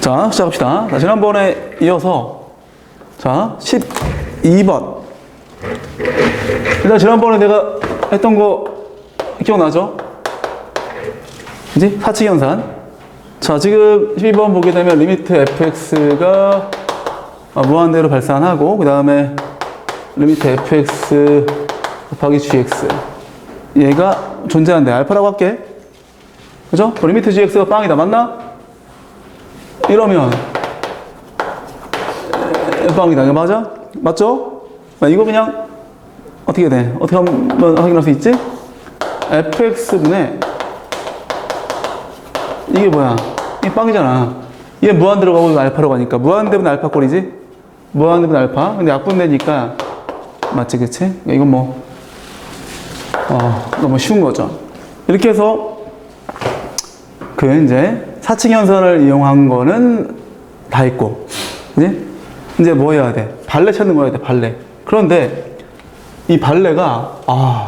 자, 시작합시다. 자, 지난번에 이어서, 자, 12번. 일단 지난번에 내가 했던 거 기억나죠? 그지? 사칙 연산. 자, 지금 12번 보게 되면 리미트 fx가 무한대로 발산하고, 그 다음에 리미트 fx 곱하기 gx. 얘가 존재한대. 알파라고 할게. 그죠? 리미트 gx가 빵이다. 맞나? 이러면 빵이다. 이거 맞아? 맞죠? 이거 그냥 어떻게 돼? 어떻게 한번 확인할 수 있지? fx분의 이게 뭐야? 이게 빵이잖아. 얘 무한 들어가고 이거 알파로 가니까 무한대분 알파 꼴이지? 무한대분 알파. 근데 약분되니까 맞지, 그치? 이건 뭐 너무 쉬운 거죠. 이렇게 해서 이제 사칙 연산을 이용한 거는 다 했고, 그지? 이제 뭐 해야 돼? 발레 찾는 거야 돼, 발레. 그런데 이 발레가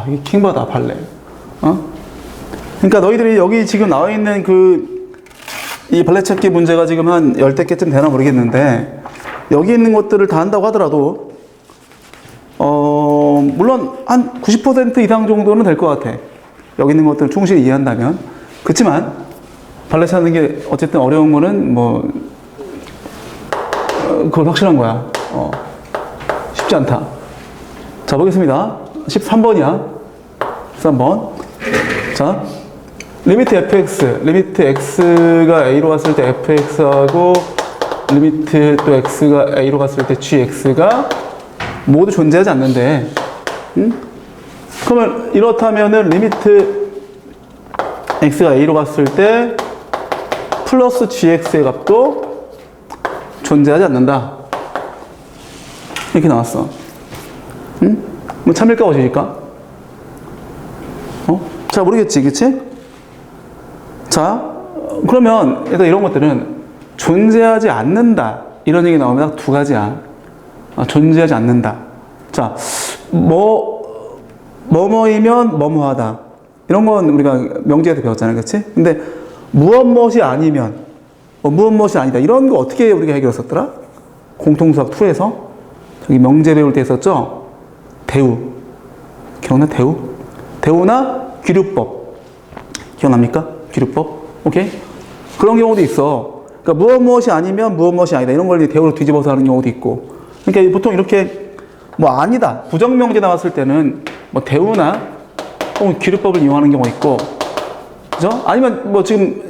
이게 킹받아, 발레. 그러니까 너희들이 여기 지금 나와 있는 이 발레 찾기 문제가 지금 한 10대 개쯤 되나 모르겠는데, 여기 있는 것들을 다 한다고 하더라도 물론 한 90% 이상 정도는 될 것 같아. 여기 있는 것들을 충실히 이해한다면. 그렇지만 발레 찾는 게 어쨌든 어려운 거는 그건 확실한 거야. 쉽지 않다. 자, 보겠습니다. 13번이야. 13번. 자, 리미트 fx, 리미트 x가 a로 갔을 때 fx하고 리미트 또 x가 a로 갔을 때 gx가 모두 존재하지 않는데, 그러면 이렇다면은 리미트 x가 a로 갔을 때 플러스 gx의 값도 존재하지 않는다. 이렇게 나왔어. 뭐 참일까 어질까? 잘 모르겠지, 그치? 자, 그러면 일단 이런 것들은 존재하지 않는다. 이런 얘기 나오면 딱 두 가지야. 존재하지 않는다. 자, 뭐뭐이면 뭐뭐하다. 이런 건 우리가 명제에서 배웠잖아요, 그치? 근데 무엇무엇이 아니면 무엇무엇이 아니다. 이런 거 어떻게 우리가 해결했었더라? 공통수학 2에서 저기 명제 배울 때 했었죠? 대우. 기억나? 대우? 대우나 귀류법. 기억납니까? 귀류법? 오케이? 그런 경우도 있어. 그러니까 무엇무엇이 아니면 무엇무엇이 아니다. 이런 걸 대우로 뒤집어서 하는 경우도 있고. 그러니까 보통 이렇게 아니다. 부정명제 나왔을 때는 대우나 혹은 귀류법을 이용하는 경우가 있고, 그죠? 아니면 지금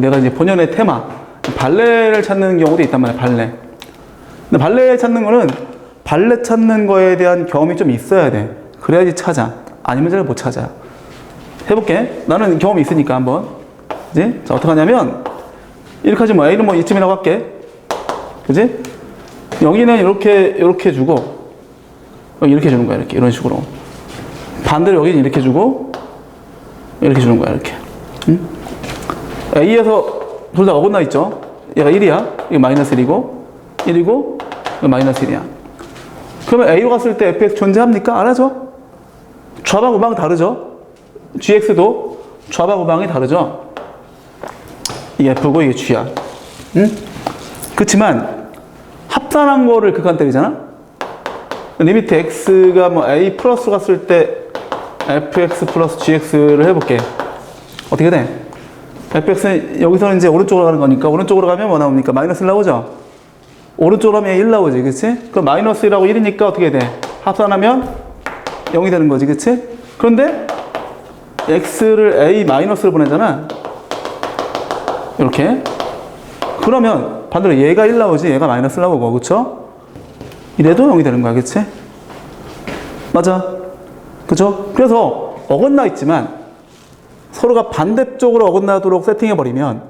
내가 이제 본연의 테마 발레를 찾는 경우도 있단 말이야. 발레. 근데 발레 찾는 거는 발레 찾는 거에 대한 경험이 좀 있어야 돼. 그래야지 찾아. 아니면 잘 못 찾아. 해볼게. 나는 경험이 있으니까 한번. 그지? 자, 어떻게 하냐면 이렇게 하지 뭐 A는 이쯤이라고 할게. 그지? 여기는 이렇게 주고 여기 이렇게 주는 거야. 이렇게 이런 식으로. 반대로 여기는 이렇게 주고 이렇게 주는 거야. 이렇게. A에서 둘 다 어긋나 있죠? 얘가 1이야. 이게 마이너스 1이고 1이고 마이너스 1이야. 그러면 A로 갔을 때 fx 존재합니까? 안 하죠? 좌방 우방 다르죠? gx도 좌방 우방이 다르죠? 이게 f고 이게 g야. 그렇지만 합산한 거를 극한 때리잖아? 리미트 x가 a 플러스 갔을 때 fx 플러스 gx를 해볼게. 어떻게 돼? fx는 여기서는 이제 오른쪽으로 가는 거니까 오른쪽으로 가면 뭐 나옵니까? 마이너스 1 나오죠? 오른쪽으로 하면 1 나오지, 그치? 그럼 마이너스 1하고 1이니까 어떻게 돼? 합산하면 0이 되는 거지, 그치? 그런데 x를 a 마이너스로 보내잖아. 이렇게. 그러면 반대로 얘가 1 나오지, 얘가 마이너스 나오고, 그쵸? 이래도 0이 되는 거야, 그치? 맞아. 그쵸? 그래서 어긋나 있지만 서로가 반대쪽으로 어긋나도록 세팅해버리면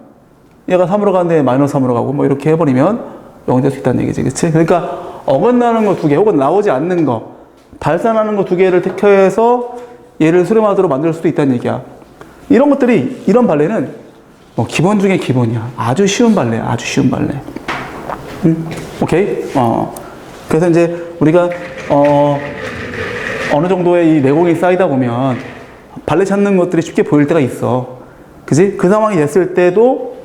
얘가 3으로 가는데 얘 마이너스 3으로 가고 이렇게 해버리면 0이 될 수 있다는 얘기지, 그치? 그러니까 어긋나는 거 2개 혹은 나오지 않는 거 발산하는 거 2개를 택해서 얘를 수렴하도록 만들 수도 있다는 얘기야. 이런 것들이, 이런 발레는 기본 중에 기본이야. 아주 쉬운 발레야. 아주 쉬운 발레. 오케이? 그래서 이제 우리가 어느 정도의 이 내공이 쌓이다 보면 발레 찾는 것들이 쉽게 보일 때가 있어. 그지? 그 상황이 됐을 때도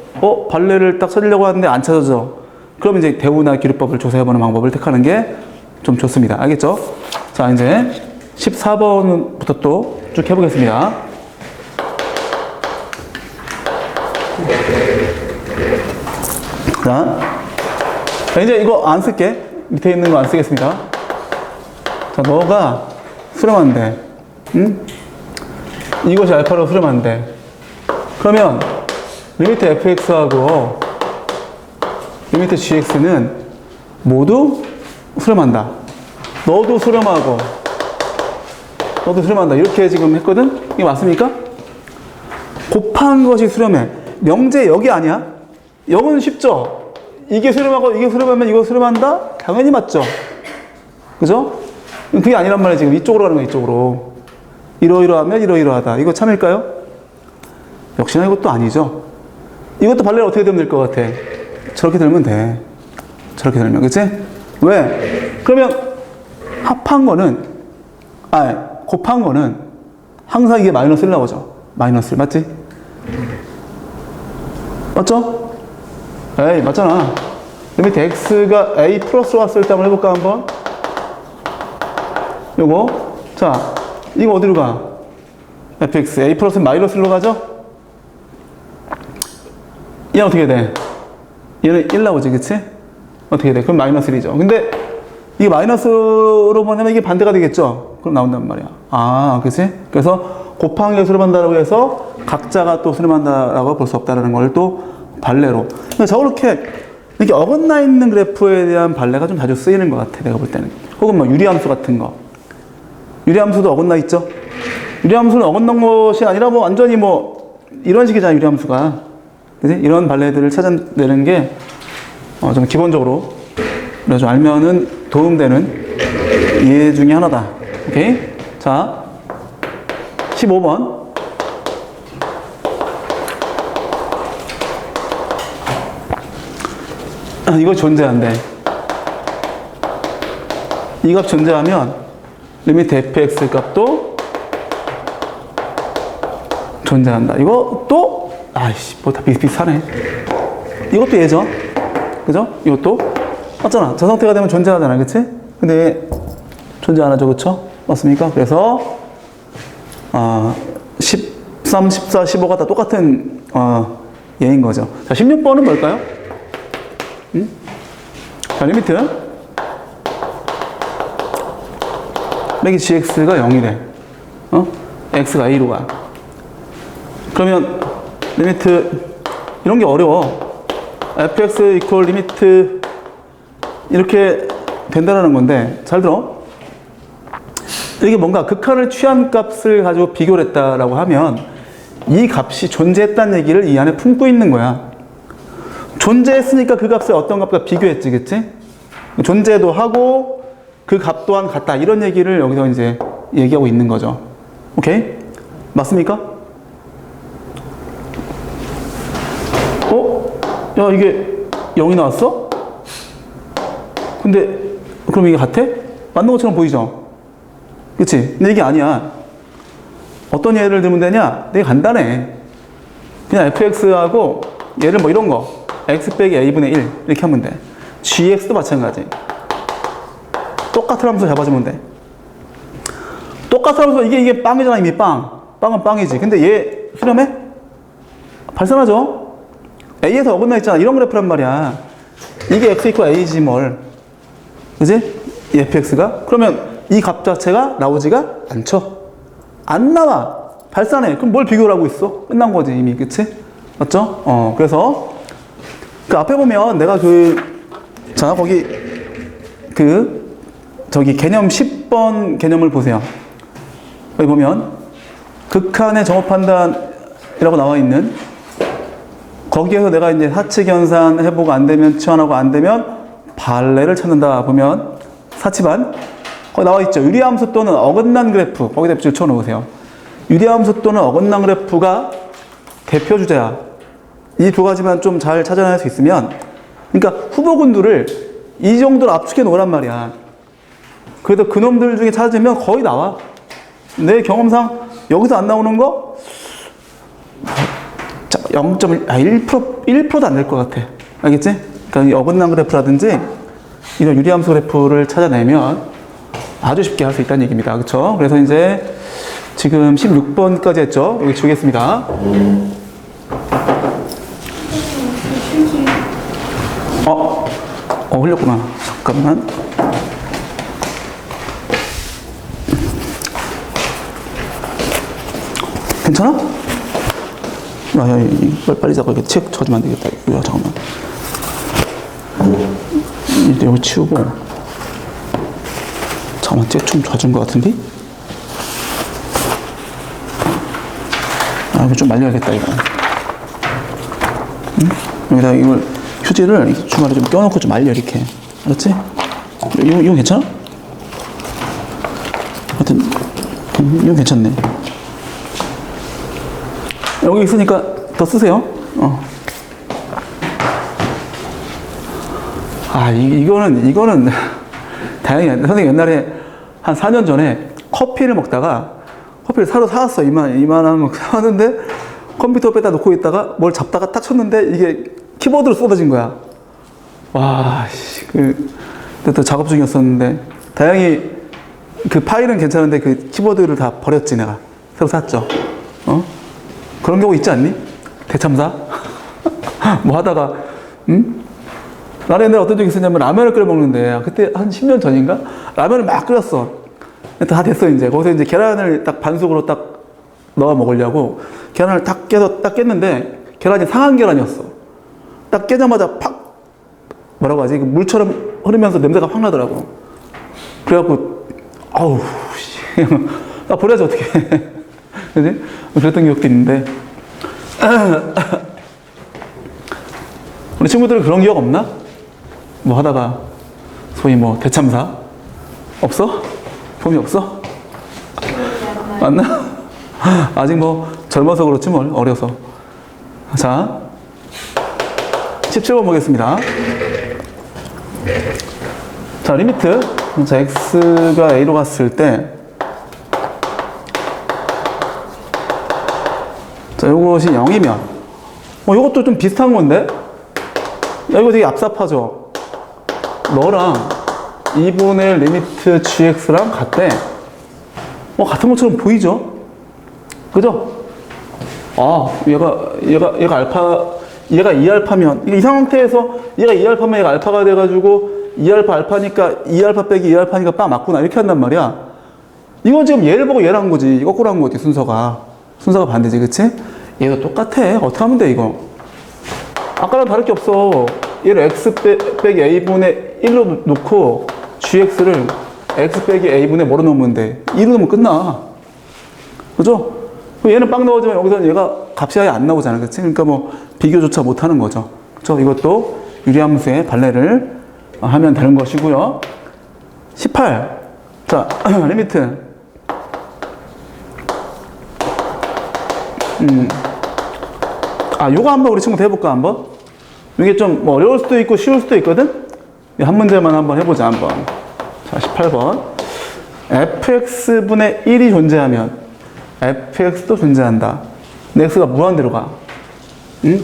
발레를 딱 찾으려고 하는데 안 찾아져. 그럼 이제 대우나 기류법을 조사해보는 방법을 택하는 게 좀 좋습니다. 알겠죠? 자, 이제 14번부터 또 쭉 해보겠습니다. 자, 이제 이거 안 쓸게. 밑에 있는 거 안 쓰겠습니다. 자, 너가 수렴한대. 응? 이것이 알파로 수렴한대. 그러면 리미트 fx하고 리미트 gx는 모두 수렴한다. 너도 수렴하고 너도 수렴한다. 이렇게 지금 했거든? 이게 맞습니까? 곱한 것이 수렴해. 명제 여기 아니야? 여기는 쉽죠? 이게 수렴하고 이게 수렴하면 이거 수렴한다? 당연히 맞죠? 그죠? 그게 아니란 말이야. 지금 이쪽으로 가는 거야. 이쪽으로. 이러이러하면 이러이러하다. 이거 참일까요? 역시나 이것도 아니죠. 이것도 발레를 어떻게 들면 될 것 같아? 저렇게 들면 돼. 저렇게 들면. 그치? 왜? 그러면 합한 거는 곱한 거는 항상 이게 마이너스를 나오죠. 마이너스. 맞지? 맞죠? 에이, 맞잖아. 리미트 x가 a 플러스로 왔을 때 한번 해볼까, 한번? 요거. 자, 이거 어디로 가? fx. a 플러스는 마이너스로 가죠? 얘는 어떻게 돼? 얘는 1 나오지, 그치? 어떻게 돼? 그럼 마이너스 1이죠. 근데 이게 마이너스로 보내면 이게 반대가 되겠죠? 그럼 나온단 말이야. 아, 그치? 그래서 곱한 게 수렴한다고 해서 각자가 또 수렴한다라고 볼 수 없다는 걸 또 발레로. 근데 저렇게 이렇게 어긋나 있는 그래프에 대한 발레가 좀 자주 쓰이는 것 같아, 내가 볼 때는. 혹은 뭐 유리함수 같은 거. 유리함수도 어긋나 있죠? 유리함수는 어긋난 것이 아니라 뭐 완전히 뭐 이런 식이잖아, 유리함수가. 그치? 이런 발레들을 찾아내는 게 좀 기본적으로 좀 알면은 도움되는 이해 중에 하나다. 오케이? 자, 15번. 이거 존재한대. 이 값 존재하면 리미트 fx 값도 존재한다. 이것도 아이씨, 뭐 다 비슷비슷하네. 이것도 얘죠. 그죠? 이것도 맞잖아. 저 상태가 되면 존재하잖아. 그치? 근데 존재 안 하죠. 그쵸? 맞습니까? 그래서 13, 14, 15가 다 똑같은 예인 거죠. 자, 16번은 뭘까요? 자, 리미트 맥이 gx가 0이래. x가 a로 가. 그러면 리미트 이런 게 어려워. fx 이퀄 리미트 이렇게 된다는 건데 잘 들어. 이게 뭔가 극한을 취한 값을 가지고 비교를 했다라고 하면 이 값이 존재했다는 얘기를 이 안에 품고 있는 거야. 존재했으니까 그 값을 어떤 값과 비교했지, 그치? 존재도 하고 그 값 또한 같다. 이런 얘기를 여기서 이제 얘기하고 있는 거죠. 오케이? 맞습니까? 야, 이게 0이 나왔어? 근데 그럼 이게 같아? 맞는 것처럼 보이죠? 그치? 근데 이게 아니야. 어떤 예를 들면 되냐? 되게 간단해. 그냥 fx하고 얘를 뭐 이런 거 x 빼기 a분의 1 이렇게 하면 돼. gx도 마찬가지. 똑같은 함수 잡아주면 돼. 똑같은 함수 이게 빵이잖아. 이미 빵. 빵은 빵이지. 근데 얘 수렴해? 발산하죠? a에서 어긋나 있잖아. 이런 그래프란 말이야. 이게 x 이퀄 a지 뭘. 그지? 이 fx가? 그러면 이 값 자체가 나오지가 않죠. 안 나와. 발산해. 그럼 뭘 비교를 하고 있어? 끝난 거지 이미. 그치? 맞죠? 그래서 그 앞에 보면 내가 자, 거기 저기 개념 10번 개념을 보세요. 여기 보면 극한의 정업 판단이라고 나와 있는 거기에서 내가 이제 사치 견산 해보고 안 되면 치환하고 안 되면 발레를 찾는다 보면 사치반 거기 나와 있죠. 유리함수 또는 어긋난 그래프 거기다 붙여 놓으세요. 유리함수 또는 어긋난 그래프가 대표 주제야. 이 두 가지만 좀 잘 찾아낼 수 있으면 그러니까 후보군들을 이 정도로 압축해 놓으란 말이야. 그래도 그놈들 중에 찾으면 거의 나와. 내 경험상 여기서 안 나오는 거 1%도 안 될 것 같아. 알겠지? 그러니까 이 어긋난 그래프라든지 이런 유리함수 그래프를 찾아내면 아주 쉽게 할 수 있다는 얘기입니다. 그쵸? 그래서 이제 지금 16번까지 했죠? 여기 지우겠습니다. 흘렸구나. 잠깐만. 괜찮아? 빨리 잡아. 이거 책 쳐주면 안 되겠다. 야, 잠깐만. 이제 여기 치우고. 잠깐만, 책 좀 져준 것 같은데? 이거 좀 말려야겠다, 이거. 응? 여기다 이걸, 휴지를 주말에 좀 껴놓고 좀 말려, 이렇게. 알았지? 이거 괜찮아? 하여튼, 이건 괜찮네. 여기 있으니까 더 쓰세요. 이거는, 다행이야. 선생님 옛날에 한 4년 전에 커피를 먹다가 커피를 사러 사왔어. 이만한 거 사왔는데 컴퓨터 빼다 놓고 있다가 뭘 잡다가 딱 쳤는데 이게 키보드로 쏟아진 거야. 와, 그때 작업 중이었었는데 다행히 그 파일은 괜찮은데 그 키보드를 다 버렸지 내가. 새로 샀죠. 그런 경우 있지 않니? 대참사? 뭐 하다가, 응? 나는 옛날에 어떤 적이 있었냐면 라면을 끓여 먹는데, 그때 한 10년 전인가? 라면을 막 끓였어. 다 됐어, 이제. 거기서 이제 계란을 딱 반숙으로 딱 넣어 먹으려고 계란을 딱 깨서 딱 깼는데, 계란이 상한 계란이었어. 딱 깨자마자 팍! 뭐라고 하지? 물처럼 흐르면서 냄새가 확 나더라고. 그래갖고, 아우, 나 버려야지, 어떡해. 그지? 그랬던 기억도 있는데. 우리 친구들은 그런 기억 없나? 뭐 하다가, 소위 뭐, 대참사? 없어? 봄이 없어? 맞나? 아직 뭐, 젊어서 그렇지 뭘, 어려서. 자, 17번 보겠습니다. 자, 리미트. 자, x가 a로 갔을 때, 자, 요것이 0이면, 요것도 좀 비슷한 건데? 야, 이거 되게 얍삽하죠? 너랑 2분의 리미트 gx랑 같대. 같은 것처럼 보이죠? 그죠? 얘가 얘가 2알파면, 이 상태에서 얘가 2알파면 얘가 알파가 돼가지고 2알파 알파니까 2알파 빼기 2알파니까 빠 맞구나. 이렇게 한단 말이야. 이건 지금 얘를 보고 얘를 한 거지. 거꾸로 한 거지, 순서가 반대지, 그치? 얘도 똑같아. 어떻게 하면 돼, 이거? 아까랑 다를 게 없어. 얘를 x 빼기 a분의 1로 놓고 gx를 x 빼기 a분의 뭐로 넣으면 돼? 2로 넣으면 끝나. 그죠? 얘는 빵 넣어주면 여기서는 얘가 값이 아예 안 나오잖아. 그치? 그러니까 뭐 비교조차 못 하는 거죠. 그죠? 이것도 유리함수의 발레를 하면 되는 것이고요. 18. 자, 리미트. 요거 한번 우리 친구도 해볼까, 한번? 이게 좀 뭐 어려울 수도 있고 쉬울 수도 있거든? 한 문제만 한번 해보자, 한번. 자, 18번. fx분의 1이 존재하면 fx도 존재한다. 근데 x가 무한대로 가. 응?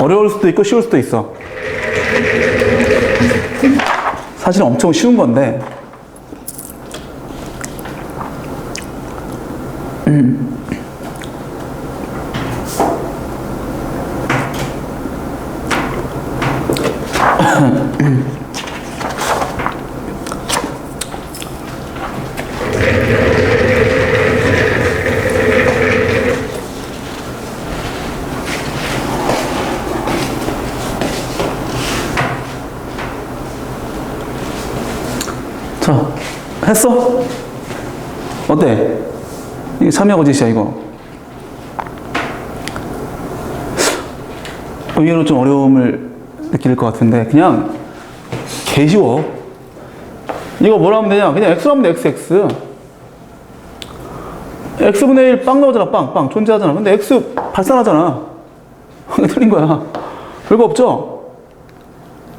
어려울 수도 있고 쉬울 수도 있어. 사실은 엄청 쉬운 건데, 자, 했어? 어때? 이게 참여하고 짓이야, 이거. 의외로 좀 어려움을 느낄 것 같은데, 그냥 개 쉬워. 이거 뭐라 하면 되냐? 그냥 x로 하면 돼, xx. x분의 1 빵 나오잖아, 빵 존재하잖아. 근데 x 발산하잖아. 틀린 거야. 별거 없죠?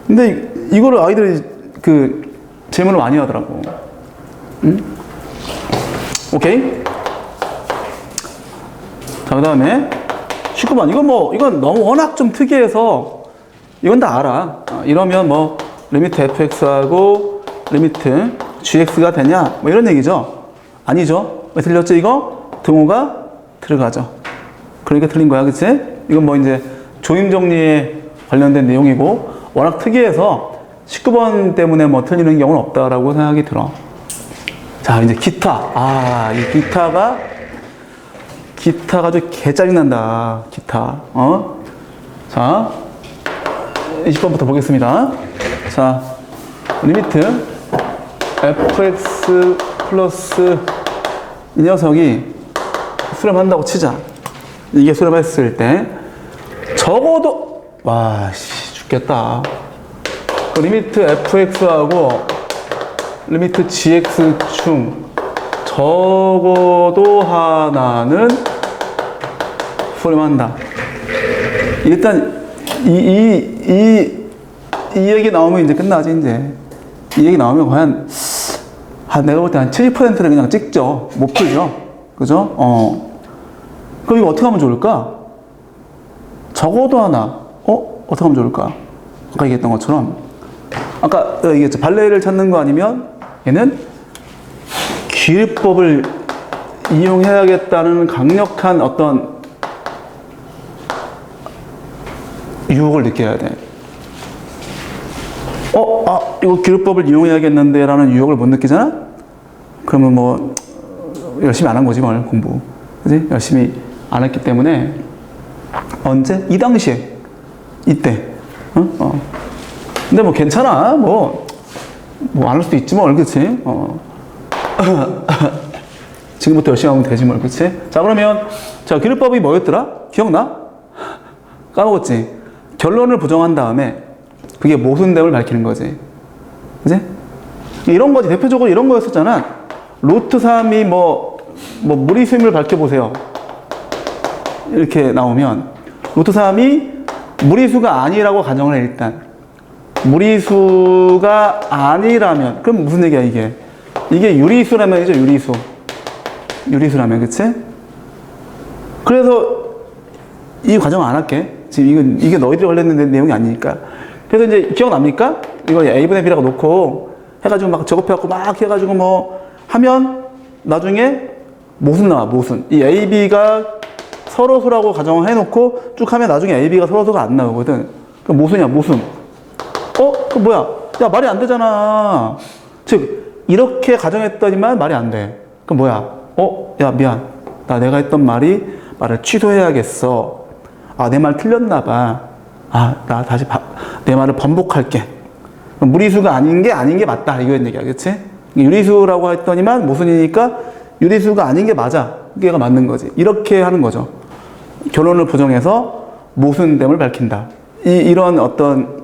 근데 이거를 아이들이 질문을 많이 하더라고. 응? 오케이? 자, 그 다음에 19번. 이건 너무 워낙 좀 특이해서 이건 다 알아. 이러면 뭐 리미트 fx하고 리미트 gx가 되냐? 뭐 이런 얘기죠. 아니죠. 왜 틀렸죠? 이거 등호가 들어가죠. 그러니까 틀린 거야, 그치? 이건 뭐 이제 조임 정리에 관련된 내용이고 워낙 특이해서 19번 때문에 뭐 틀리는 경우는 없다라고 생각이 들어. 자, 이제 기타. 이 기타가 아주 개짜증난다. 기타. 자, 20번부터 보겠습니다. 자, 리미트 fx 플러스 이 녀석이 수렴한다고 치자. 이게 수렴했을 때 적어도 죽겠다. 그 리미트 fx하고 리미트 gx 중 적어도 하나는 수렴한다. 일단 이 얘기 나오면 이제 끝나지. 이제 이 얘기 나오면 과연 내가 볼 때 한 70%는 그냥 찍죠. 못 풀죠. 그죠? 그럼 이거 어떻게 하면 좋을까? 적어도 하나. 어떻게 하면 좋을까? 아까 얘기했던 것처럼 아까 얘기했죠. 발레를 찾는 거 아니면 얘는 기율법을 이용해야겠다는 강력한 어떤 유혹을 느껴야 돼. 이거 기율법을 이용해야겠는데 라는 유혹을 못 느끼잖아? 그러면 뭐 열심히 안 한 거지 뭘 공부. 그지? 열심히 안 했기 때문에 언제? 이 당시에 이때 근데 뭐 괜찮아. 뭐 안 할 수도 있지 뭘. 그치? 지금부터 열심히 하면 되지 뭘. 그치? 자, 그러면 자, 기율법이 뭐였더라? 기억나? 까먹었지? 결론을 부정한 다음에 그게 모순됨을 밝히는 거지. 그치? 이런 거지. 대표적으로 이런 거였었잖아. 루트 3이 뭐 무리수임을 밝혀보세요. 이렇게 나오면 루트 3이 무리수가 아니라고 가정을 해. 일단 무리수가 아니라면 그럼 무슨 얘기야 이게? 이게 유리수라면이죠. 유리수라면. 그치? 그래서 이 과정 안 할게. 지금 이게 너희들이 관련된 내용이 아니니까. 그래서 이제 기억납니까? 이거 A분의 B라고 놓고 해가지고 막 작업해갖고 막 해가지고 뭐 하면 나중에 모순 나와. 모순. 이 A, B가 서로소라고 가정을 해놓고 쭉 하면 나중에 A, B가 서로소가 안 나오거든. 그 모순이야. 모순. 그 뭐야? 야, 말이 안 되잖아. 즉 이렇게 가정했더니만 말이 안 돼. 그럼 뭐야? 야, 미안. 내가 했던 말을 취소해야겠어. 내 말 틀렸나 봐. 나 다시 내 말을 번복할게. 무리수가 아닌 게 맞다. 이거 얘기야. 그치? 유리수라고 했더니만 모순이니까 유리수가 아닌 게 맞아. 이게 맞는 거지. 이렇게 하는 거죠. 결론을 부정해서 모순됨을 밝힌다. 이런 어떤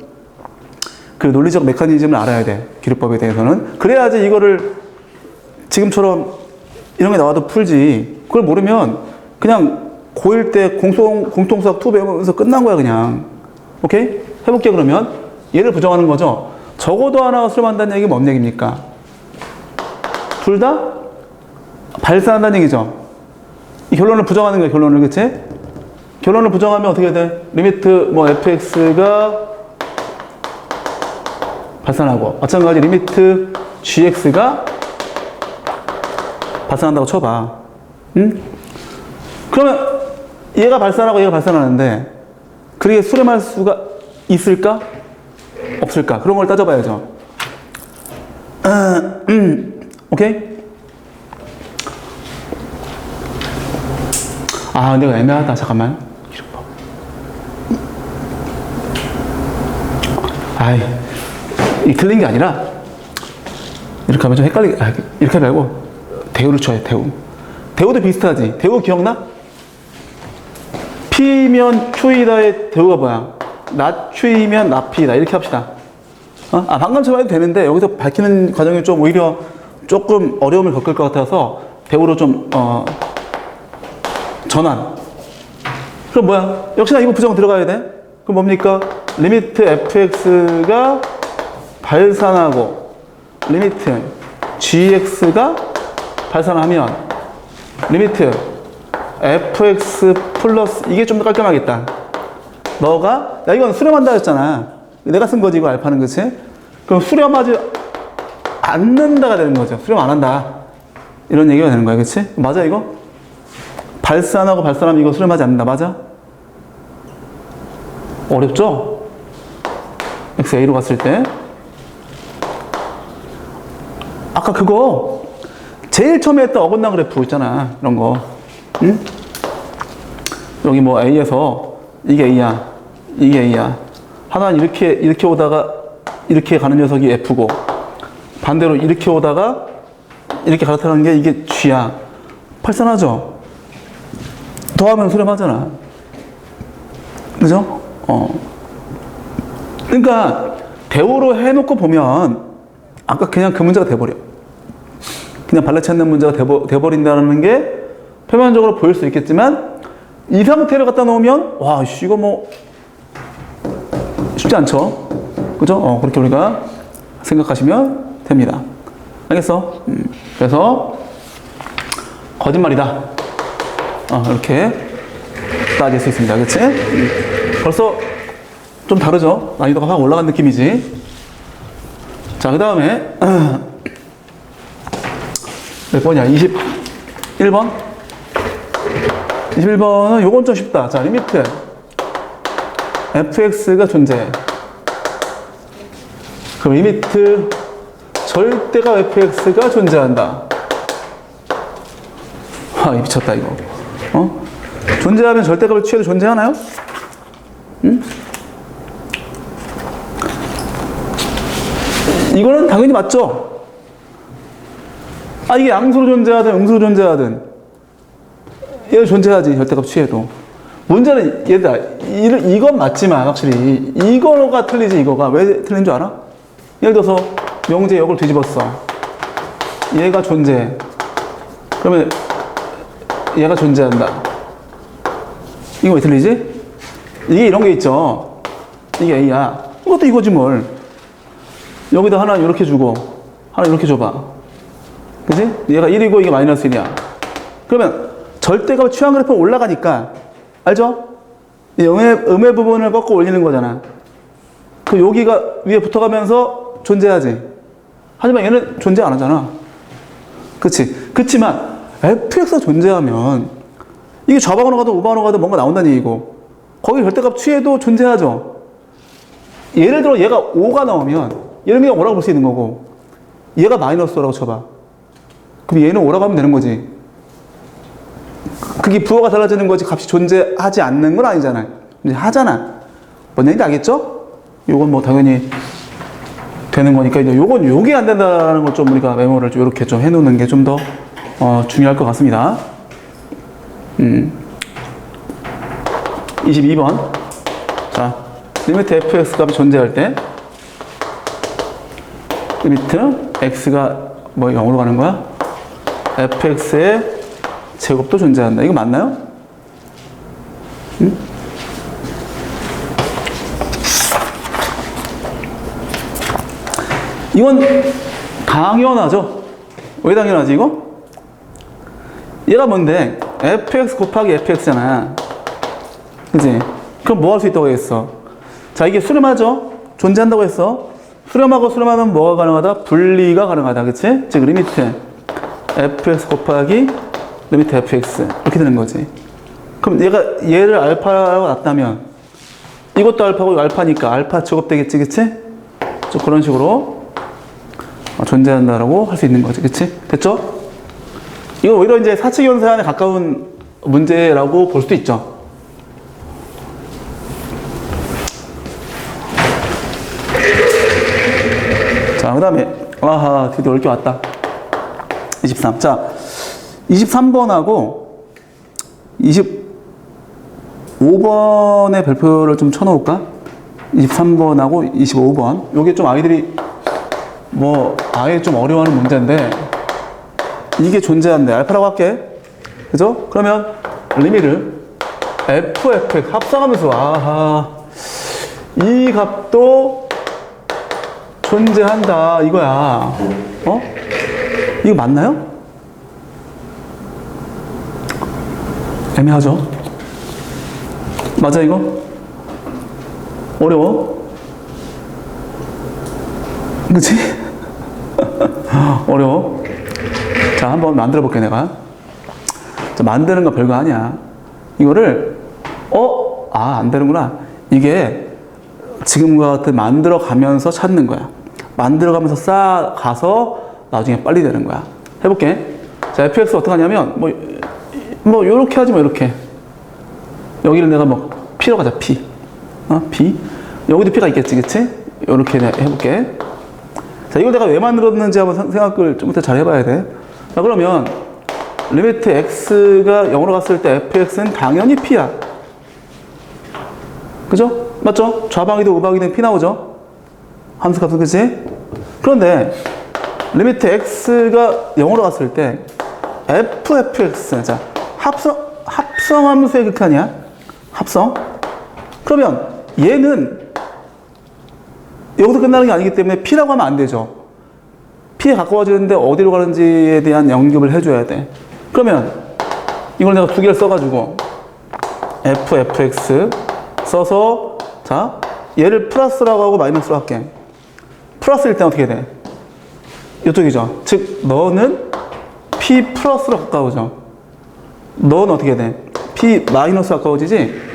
그 논리적 메커니즘을 알아야 돼. 기율법에 대해서는. 그래야지 이거를 지금처럼 이런 게 나와도 풀지. 그걸 모르면 그냥 고1 때 공통수학 2 배우면서 끝난 거야, 그냥. 오케이? 해볼게, 그러면. 얘를 부정하는 거죠. 적어도 하나가 수렴한다는 얘기가 뭔 얘기입니까? 둘 다 발산한다는 얘기죠. 이 결론을 부정하는 거야, 결론을. 그치? 결론을 부정하면 어떻게 돼? 리미트 fx가 발산하고, 마찬가지 리미트 gx가 발산한다고 쳐봐. 응? 그러면 얘가 발산하고 얘가 발산하는데 그게 수렴할 수가 있을까? 없을까? 그런 걸 따져봐야죠. 오케이? 근데 이거 애매하다. 잠깐만. 이 틀린 게 아니라 이렇게 하면 좀 헷갈리게. 이렇게 말고 대우를 쳐야 돼. 대우도 비슷하지. 대우 기억나? P면 Q이다의 대우가 뭐야? 낮Q이면 낮P이다. 이렇게 합시다. 방금처럼 해도 되는데 여기서 밝히는 과정이 좀 오히려 조금 어려움을 겪을 것 같아서 대우로 좀 전환. 그럼 뭐야? 역시나 이거 부정 들어가야 돼. 그럼 뭡니까? 리미트 fx가 발산하고 리미트 gx가 발산하면 리미트 fx 플러스 이게 좀 더 깔끔하겠다. 너가 야 이건 수렴한다 했잖아. 내가 쓴 거지 이거 알파는 그치? 그럼 수렴하지 않는다가 되는 거죠. 수렴 안 한다. 이런 얘기가 되는 거야, 그치? 맞아 이거? 발산하고 발산하면 이거 수렴하지 않는다. 맞아? 어렵죠? XA로 갔을 때 아까 그거 제일 처음에 했던 어긋난 그래프 있잖아. 이런 거 응? 여기 뭐 A에서 이게 A야 이게 A야 하나는 이렇게 오다가 이렇게 가는 녀석이 F고 반대로 이렇게 오다가 이렇게 갈아타는 게 이게 G야. 발산하죠? 더하면 수렴하잖아. 그죠? 그러니까 대우로 해놓고 보면 아까 그냥 그 문제가 돼버려. 그냥 발라치 않는 문제가 돼버린다는 게 표면적으로 보일 수 있겠지만 이 상태를 갖다 놓으면 와 이거 뭐 쉽지 않죠. 그죠? 그렇게 우리가 생각하시면 됩니다. 알겠어? 그래서 거짓말이다. 이렇게 따질 수 있습니다. 그치? 벌써 좀 다르죠? 난이도가 확 올라간 느낌이지. 자, 그 다음에 몇 번이야? 21번? 21번은 요건 좀 쉽다. 자, 리미트 fx가 존재해. 그럼 리미트 절대가 fx가 존재한다. 미쳤다 이거. 존재하면 절대값을 취해도 존재하나요? 응? 이거는 당연히 맞죠? 이게 양수로 존재하든 음수로 존재하든 얘는 존재하지. 절대값 취해도. 문제는 얘들아 이건 맞지만 확실히 이거가 틀리지. 이거가 왜 틀린 줄 알아? 예를 들어서 명제 역을 뒤집었어. 얘가 존재해. 그러면 얘가 존재한다. 이거 왜 틀리지? 이게 이런 게 있죠. 이게 A야. 이것도 이거지 뭘. 여기다 하나 이렇게 주고 하나 이렇게 줘봐. 그치? 얘가 1이고 이게 마이너스 1이야. 그러면 절대값 취한 그래프는 올라가니까 알죠? 이 음의 부분을 꺾어 올리는 거잖아. 그 여기가 위에 붙어가면서 존재하지. 하지만 얘는 존재 안 하잖아. 그치? 그치만 fx가 존재하면 이게 좌방으로 가든 우방으로 가든 뭔가 나온다는 얘기고 거기 절대값 취해도 존재하죠. 예를 들어 얘가 5가 나오면 얘는 그냥 5라고 볼 수 있는 거고 얘가 마이너스 5라고 쳐봐. 그럼 얘는 5라고 하면 되는 거지. 그게 부호가 달라지는 거지 값이 존재하지 않는 건 아니잖아요. 이제 하잖아. 뭔 얘기인지 알겠죠? 요건 뭐 당연히 되는 거니까 이제 요게 안 된다는 걸 좀 우리가 메모를 좀 이렇게 좀 해놓는 게 좀 더 중요할 것 같습니다. 22번. 자, 리미트 fx 값이 존재할 때 리미트 x가 뭐 0으로 가는 거야? fx의 제곱도 존재한다. 이거 맞나요? 이건 당연하죠. 왜 당연하지 이거? 얘가 뭔데? fx 곱하기 fx잖아. 그치? 그럼 뭐 할 수 있다고 했어? 자, 이게 수렴하죠? 존재한다고 했어. 수렴하고 수렴하면 뭐가 가능하다? 분리가 가능하다. 그치? 즉, 리미트 fx 곱하기 리미트 fx. 이렇게 되는 거지. 그럼 얘를 알파라고 놨다면 이것도 알파고 이거 알파니까 알파 제곱되겠지. 그치? 그런 식으로 존재한다라고 할 수 있는 거지. 그치? 됐죠? 이거 오히려 이제 사칙연산에 가까운 문제라고 볼 수도 있죠. 자, 그 다음에 드디어 올 게 왔다. 23. 자, 23번하고 25번의 별표를 좀 쳐놓을까? 23번하고 25번. 요게 좀 아이들이 뭐 아예 좀 어려워하는 문제인데 이게 존재한대. 알파라고 할게. 그죠? 그러면 리미를 fx 합성하면서 이 값도 존재한다 이거야. 이거 맞나요? 애매하죠? 맞아, 이거? 어려워? 그치? 어려워? 자, 한번 만들어 볼게, 내가. 자, 만드는 거 별거 아니야. 이거를, 안 되는구나. 이게 지금과 같은 만들어 가면서 찾는 거야. 만들어 가면서 쌓아가서 나중에 빨리 되는 거야. 해볼게. 자, fx 어떻게 하냐면, 요렇게 하지, 요렇게. 여기를 내가 p로 가자, p. p. 여기도 p가 있겠지, 그치? 요렇게 해볼게. 자, 이걸 내가 왜 만들었는지 한번 생각을 좀 더 잘 해봐야 돼. 자, 그러면, 리미트 x가 0으로 갔을 때 fx는 당연히 p야. 그죠? 맞죠? 좌방이든 우방이든 p 나오죠? 함수 값은, 그치? 그런데, 리미트 x가 0으로 갔을 때, fx. 자, 합성 함수의 극한이야. 합성. 그러면, 얘는, 여기서 끝나는 게 아니기 때문에 p라고 하면 안 되죠. p에 가까워지는데 어디로 가는지에 대한 연결을 해줘야 돼. 그러면 이걸 내가 두 개를 써가지고 fx 써서 자 얘를 플러스라고 하고 마이너스로 할게. 플러스일 때 어떻게 돼? 이쪽이죠. 즉 너는 p 플러스로 가까워져. 너는 어떻게 돼? p 마이너스로 가까워지지?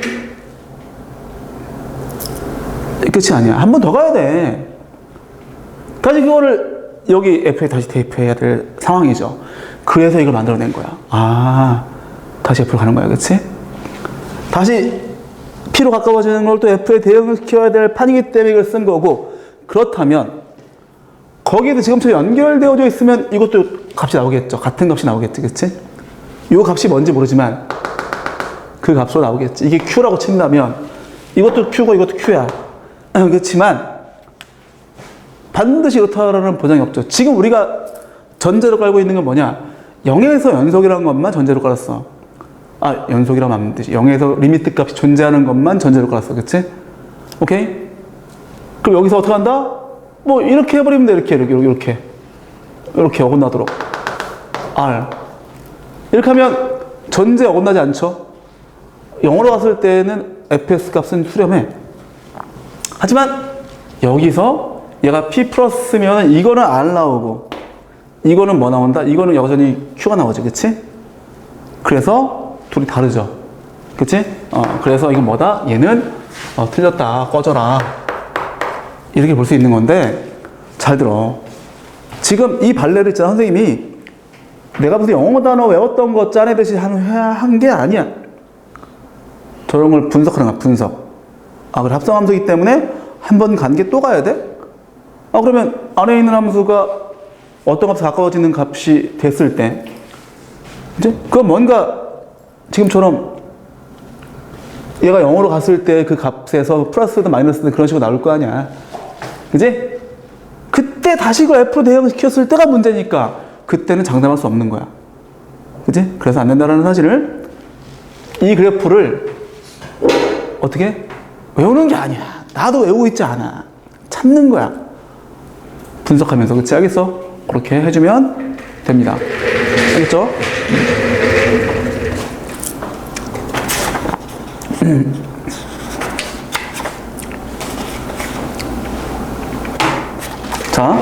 끝이 아니야. 한 번 더 가야 돼. 다시 그거를 여기 F에 다시 대입해야 될 상황이죠. 그래서 이걸 만들어낸 거야. 다시 F로 가는 거야. 그치? 다시 P로 가까워지는 걸 또 F에 대응을 시켜야 될 판이기 때문에 이걸 쓴 거고, 그렇다면 거기에도 지금처럼 연결되어져 있으면 이것도 값이 나오겠죠. 같은 값이 나오겠지. 그치? 이 값이 뭔지 모르지만 그 값으로 나오겠지. 이게 Q라고 친다면 이것도 Q고 이것도 Q야. 그렇지만 반드시 그렇다라는 보장이 없죠. 지금 우리가 전제로 깔고 있는 건 뭐냐? 0에서 연속이라는 것만 전제로 깔았어. 연속이라면 안 되지. 0에서 리미트 값이 존재하는 것만 전제로 깔았어. 그치? 오케이? 그럼 여기서 어떻게 한다? 이렇게 해버리면 돼. 이렇게 어긋나도록. R. 이렇게 하면 전제 어긋나지 않죠? 0으로 갔을 때는 fx 값은 수렴해. 하지만 여기서 얘가 p 플러스면 이거는 R 나오고 이거는 뭐 나온다? 이거는 여전히 Q가 나오지. 그치? 그래서 둘이 다르죠. 그치? 그래서 이건 뭐다? 얘는 틀렸다. 꺼져라. 이렇게 볼 수 있는 건데 잘 들어. 지금 이 발레를 있잖아. 선생님이 내가 무슨 영어 단어 외웠던 거 짜내듯이 한 게 아니야. 저런 걸 분석하는 거야. 분석. 그래 합성함수이기 때문에 한 번 간 게 또 가야 돼? 그러면 안에 있는 함수가 어떤 값에 가까워지는 값이 됐을 때, 이제 그건 뭔가 지금처럼 얘가 0으로 갔을 때 그 값에서 플러스든 마이너스든 그런 식으로 나올 거 아니야. 그지? 그때 다시 그 F로 대응시켰을 때가 문제니까 그때는 장담할 수 없는 거야. 그지? 그래서 안 된다는 사실을 이 그래프를 어떻게? 외우는 게 아니야. 나도 외우고 있지 않아. 찾는 거야. 분석하면서. 그치? 알겠어? 그렇게 해주면 됩니다. 알겠죠? 자.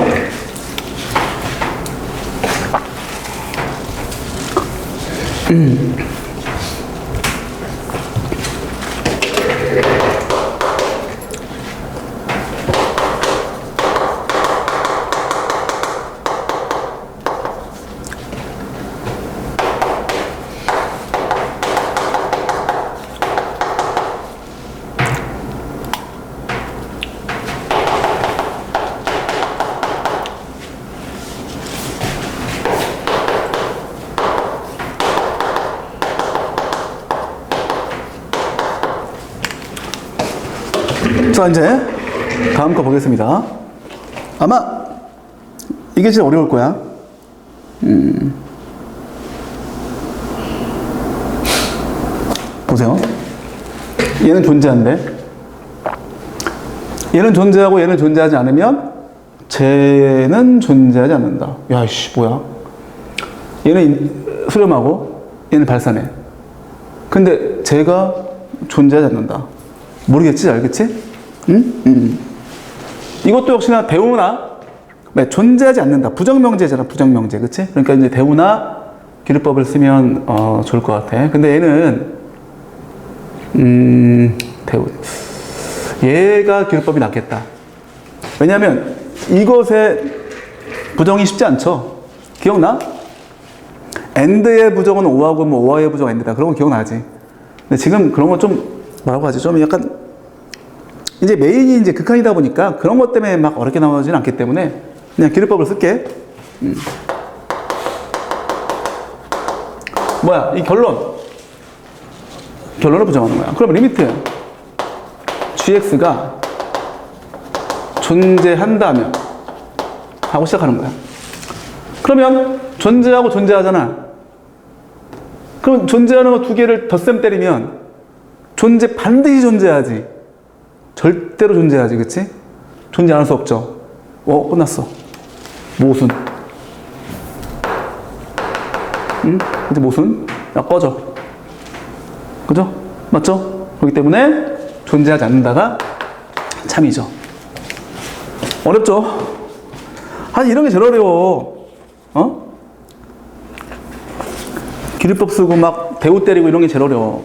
자, 이제 다음 거 보겠습니다. 아마 이게 제일 어려울 거야. 보세요. 얘는 존재한데 얘는 존재하고 얘는 존재하지 않으면 쟤는 존재하지 않는다. 야이씨 뭐야? 얘는 수렴하고 얘는 발산해. 근데 제가 존재하지 않는다. 모르겠지? 알겠지? 응? 이것도 역시나 대우나 존재하지 않는다. 부정명제잖아, 부정명제. 그치? 그러니까 이제 대우나 기르법을 쓰면 좋을 것 같아. 근데 얘는 대우. 얘가 기르법이 낫겠다. 왜냐면 이것의 부정이 쉽지 않죠? 기억나? and의 부정은 o하고 뭐 o의 부정 and다. 그런 거 기억나지? 근데 지금 그런 거 좀 뭐라고 하지? 좀 약간 이제 메인이 이제 극한이다 보니까 그런 것 때문에 막 어렵게 나오지는 않기 때문에 그냥 기르법을 쓸게. 뭐야? 이 결론을 부정하는 거야. 그럼 리미트 gx가 존재한다면 하고 시작하는 거야. 그러면 존재하고 존재하잖아. 그럼 존재하는 거 두 개를 덧셈 때리면 반드시 존재하지. 절대로 존재하지. 그치? 존재 안 할 수 없죠. 끝났어. 모순. 응? 이제 모순. 야, 꺼져. 그죠? 맞죠? 그렇기 때문에 존재하지 않는다가 참이죠. 어렵죠? 이런 게 제일 어려워. 기르법 쓰고 막 대우 때리고 이런 게 제일 어려워.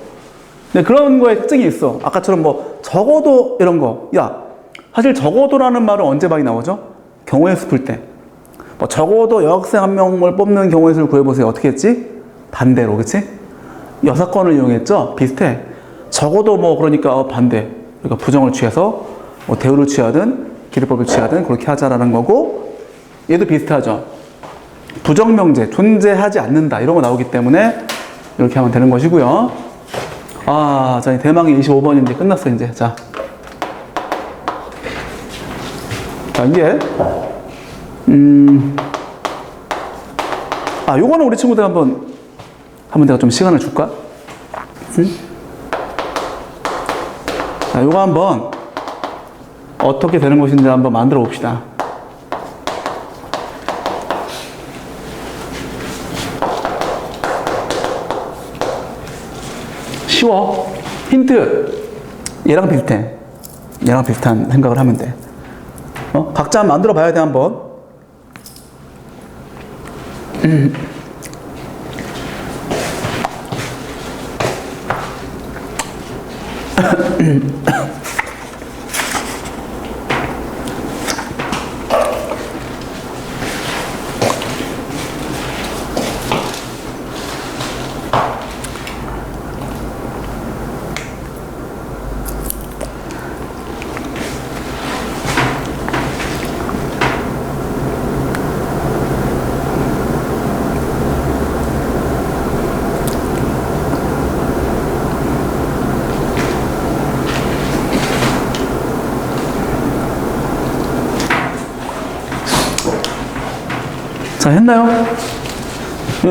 근데 그런 거에 특징이 있어. 아까처럼 뭐 적어도 이런 거. 야, 사실 적어도라는 말은 언제 많이 나오죠? 경우의 수 풀 때. 뭐 적어도 여학생 한 명을 뽑는 경우의 수를 구해보세요. 어떻게 했지? 반대로, 그치? 여사건을 이용했죠? 비슷해. 적어도 뭐 그러니까 반대. 그러니까 부정을 취해서 뭐 대우를 취하든 기르법을 취하든 그렇게 하자라는 거고, 얘도 비슷하죠. 부정명제, 존재하지 않는다 이런 거 나오기 때문에 이렇게 하면 되는 것이고요. 자, 대망의 25번이 이제 끝났어, 이제. 자, 이게 요거는 우리 친구들 한번 내가 좀 시간을 줄까? 응? 자, 요거 한번 어떻게 되는 것인지 한번 만들어 봅시다. 쉬워. 힌트. 얘랑 비슷해. 얘랑 비슷한 생각을 하면 돼. 각자 만들어 봐야 돼, 한번. 자, 했나요?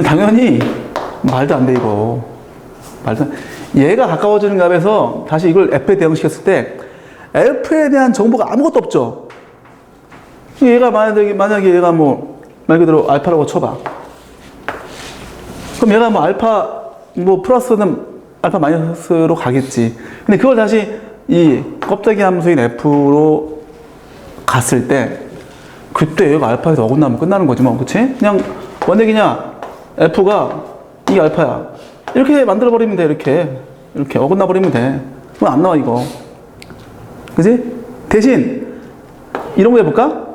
당연히 말도 안 돼, 이거. 얘가 가까워지는 값에서 다시 이걸 F에 대응시켰을 때 F에 대한 정보가 아무것도 없죠. 얘가 만약에 얘가 말 그대로 알파라고 쳐봐. 그럼 얘가 알파 플러스는 알파 마이너스로 가겠지. 근데 그걸 다시 이 껍데기 함수인 F로 갔을 때 그때 얘가 알파에서 어긋나면 끝나는 거지 뭐. 그치? 그냥 원액이냐 F가 이게 알파야. 이렇게 만들어버리면 돼. 이렇게 어긋나버리면 돼. 그럼 안 나와, 이거. 그치? 대신 이런 거 해볼까?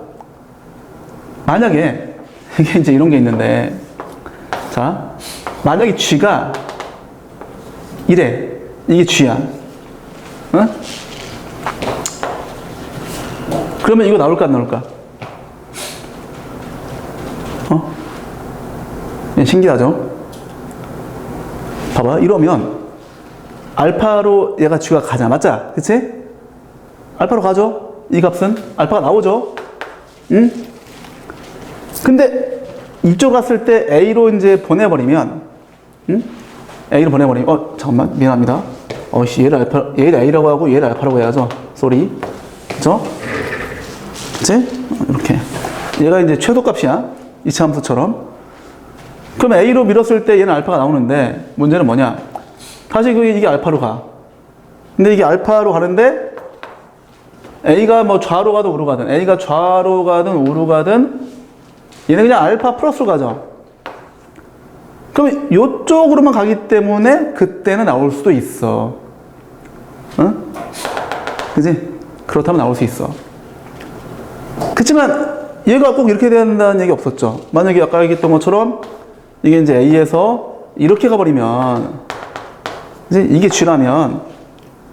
만약에 이게 이제 이런 게 있는데, 자, 만약에 G가 이래. 이게 G야. 응? 그러면 이거 나올까 안 나올까? 신기하죠? 봐봐, 이러면 알파로 얘가 G가 가자, 맞자? 그치? 알파로 가죠? 이 값은 알파가 나오죠? 응? 근데 이쪽 갔을 때 A로 이제 보내버리면, 응? A로 보내버리면, 잠깐만, 미안합니다. 얘를 A라고 하고 얘를 알파라고 해야죠. 쏘리. 그죠? 그치? 이렇게. 얘가 이제 최소값이야. 이차 함수처럼. 그럼 A로 밀었을 때 얘는 알파가 나오는데, 문제는 뭐냐? 다시 이게 알파로 가. 근데 이게 알파로 가는데 A가 뭐 좌로 가든 우로 가든 A가 좌로 가든 우로 가든 얘는 그냥 알파 플러스로 가죠. 그럼 이쪽으로만 가기 때문에 그때는 나올 수도 있어. 응? 그지? 그렇다면 나올 수 있어. 그치만 얘가 꼭 이렇게 된다는 얘기 없었죠. 만약에 아까 얘기했던 것처럼 이게 이제 A에서 이렇게 가버리면 이제 이게 G라면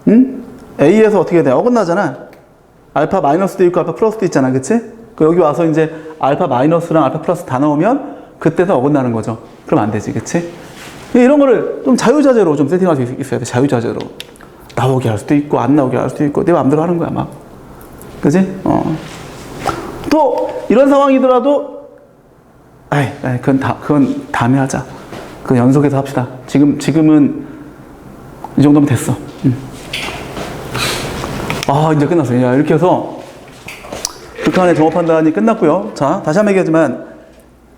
응? A에서 어떻게 돼? 어긋나잖아. 알파 마이너스도 있고 알파 플러스도 있잖아. 그치? 여기 와서 이제 알파 마이너스랑 알파 플러스 다 나오면 그때도 어긋나는 거죠. 그럼 안 되지. 그치? 이런 거를 좀 자유자재로 좀 세팅할 수 있어야 돼. 자유자재로. 나오게 할 수도 있고 안 나오게 할 수도 있고 내 마음대로 하는 거야 막. 그치? 또 이런 상황이더라도 그건 다음에 하자. 그건 연속해서 합시다. 지금은 이 정도면 됐어. 이제 끝났어요. 이렇게 해서 극한의 정어 판단이 끝났고요. 자, 다시 한번 얘기하지만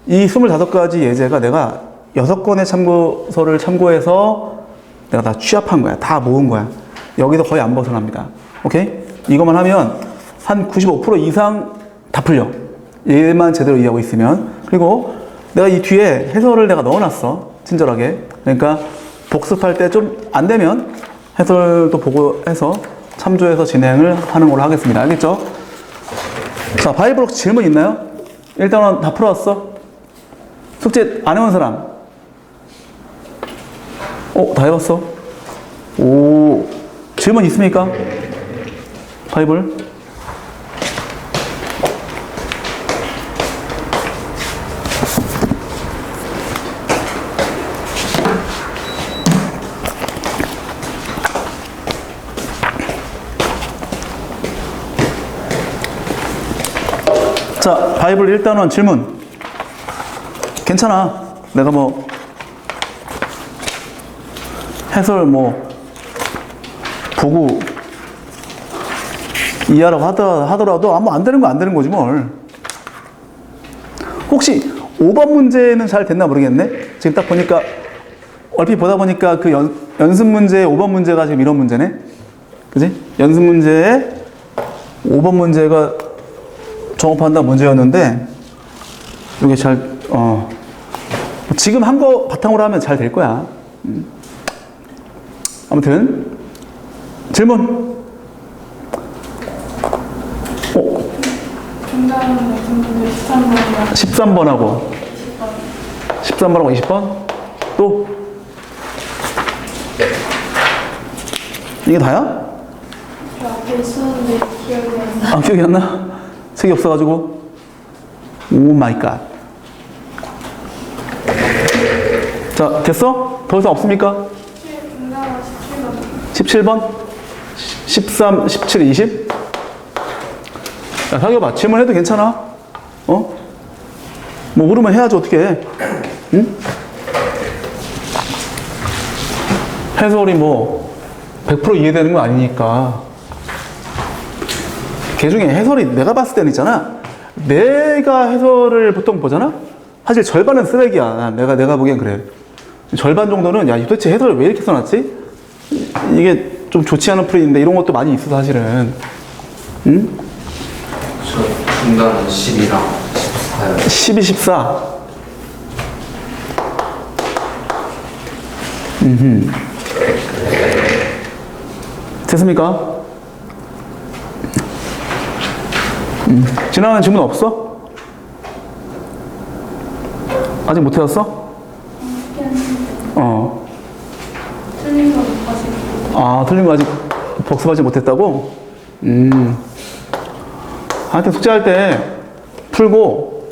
이 25가지 예제가 내가 6권의 참고서를 참고해서 내가 다 취합한 거야. 다 모은 거야. 여기서 거의 안 벗어납니다. 오케이? 이것만 하면 한 95% 이상 다 풀려. 얘만 제대로 이해하고 있으면. 그리고 내가 이 뒤에 해설을 내가 넣어놨어. 친절하게. 그러니까 복습할 때 좀 안 되면 해설도 보고 해서 참조해서 진행을 하는 걸로 하겠습니다. 알겠죠? 자, 바이블 혹시 질문 있나요? 일단은 다 풀어왔어? 숙제 안 해온 사람? 다 해봤어? 오, 질문 있습니까? 바이블? 자, 바이블 일단은 질문. 괜찮아. 내가 뭐 해설 보고 이해하라고 하더라도 아무 안 되는 거 안 되는 거지 뭘. 혹시 5번 문제는 잘 됐나 모르겠네. 지금 딱 보니까 얼핏 보다 보니까 그 연습 문제의 5번 문제가 지금 이런 문제네. 그지? 연습 문제의 5번 문제가 정업한다 문제였는데 이게 지금 한 거 바탕으로 하면 잘 될 거야. 아무튼 질문. 13번하고 20번 또 이게 다야? 앞에 있었는데 기억이 안 나. 기억이 안 나? 색이 없어가지고. 오 마이 갓. 자, 됐어? 더 이상 없습니까? 17번? 13, 17, 20? 야, 사귀어봐. 질문해도 괜찮아? 뭐 모르면 해야지, 어떻게 해. 응? 해설이 100% 이해되는 건 아니니까. 걔 중에 해설이 내가 봤을 때는 있잖아. 내가 해설을 보통 보잖아? 사실 절반은 쓰레기야. 내가 보기엔 그래. 절반 정도는, 야, 도대체 해설을 왜 이렇게 써놨지? 이게 좀 좋지 않은 풀이인데, 이런 것도 많이 있어, 사실은. 응? 저 중단은 12랑 14요. 12, 14. 됐습니까? 지나가는 질문 없어? 아직 못 해왔어? 틀린 거 못 봤어요. 틀린 거 아직 복습하지 못했다고? 하여튼 숙제할 때 풀고,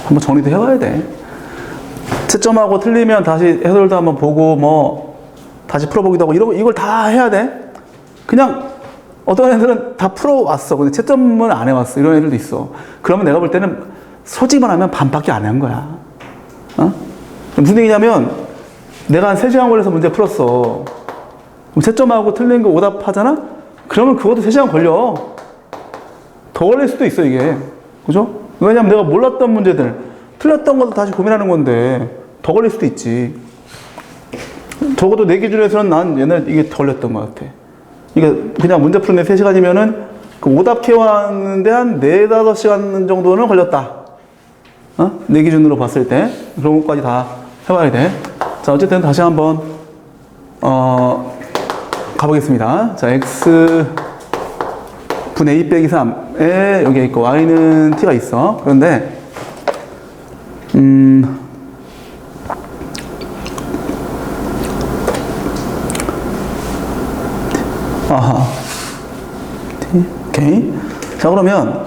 한번 정리도 해봐야 돼. 채점하고 틀리면 다시 해설도 한번 보고, 다시 풀어보기도 하고, 이걸 다 해야 돼. 그냥, 어떤 애들은 다 풀어왔어. 근데 채점은 안 해왔어. 이런 애들도 있어. 그러면 내가 볼 때는 솔직히 말하면 반밖에 안 한 거야. 무슨 얘기냐면, 내가 한 3시간 걸려서 문제 풀었어. 그럼 채점하고 틀린 거 오답하잖아? 그러면 그것도 3시간 걸려. 더 걸릴 수도 있어, 이게. 그죠? 왜냐면 내가 몰랐던 문제들, 틀렸던 것도 다시 고민하는 건데, 더 걸릴 수도 있지. 적어도 내 기준에서는 난 옛날에 이게 더 걸렸던 것 같아. 이게 그냥 문제 푸는데 3시간이면은 그 오답 캐왔는데 한 4, 5시간 정도는 걸렸다. 내 기준으로 봤을 때. 그런 것까지 다 해봐야 돼. 자, 어쨌든 다시 한번, 가보겠습니다. 자, x 분의 2 빼기 3에 여기에 있고, y는 t가 있어. 그런데, 아하. t, 오케이. 자, 그러면,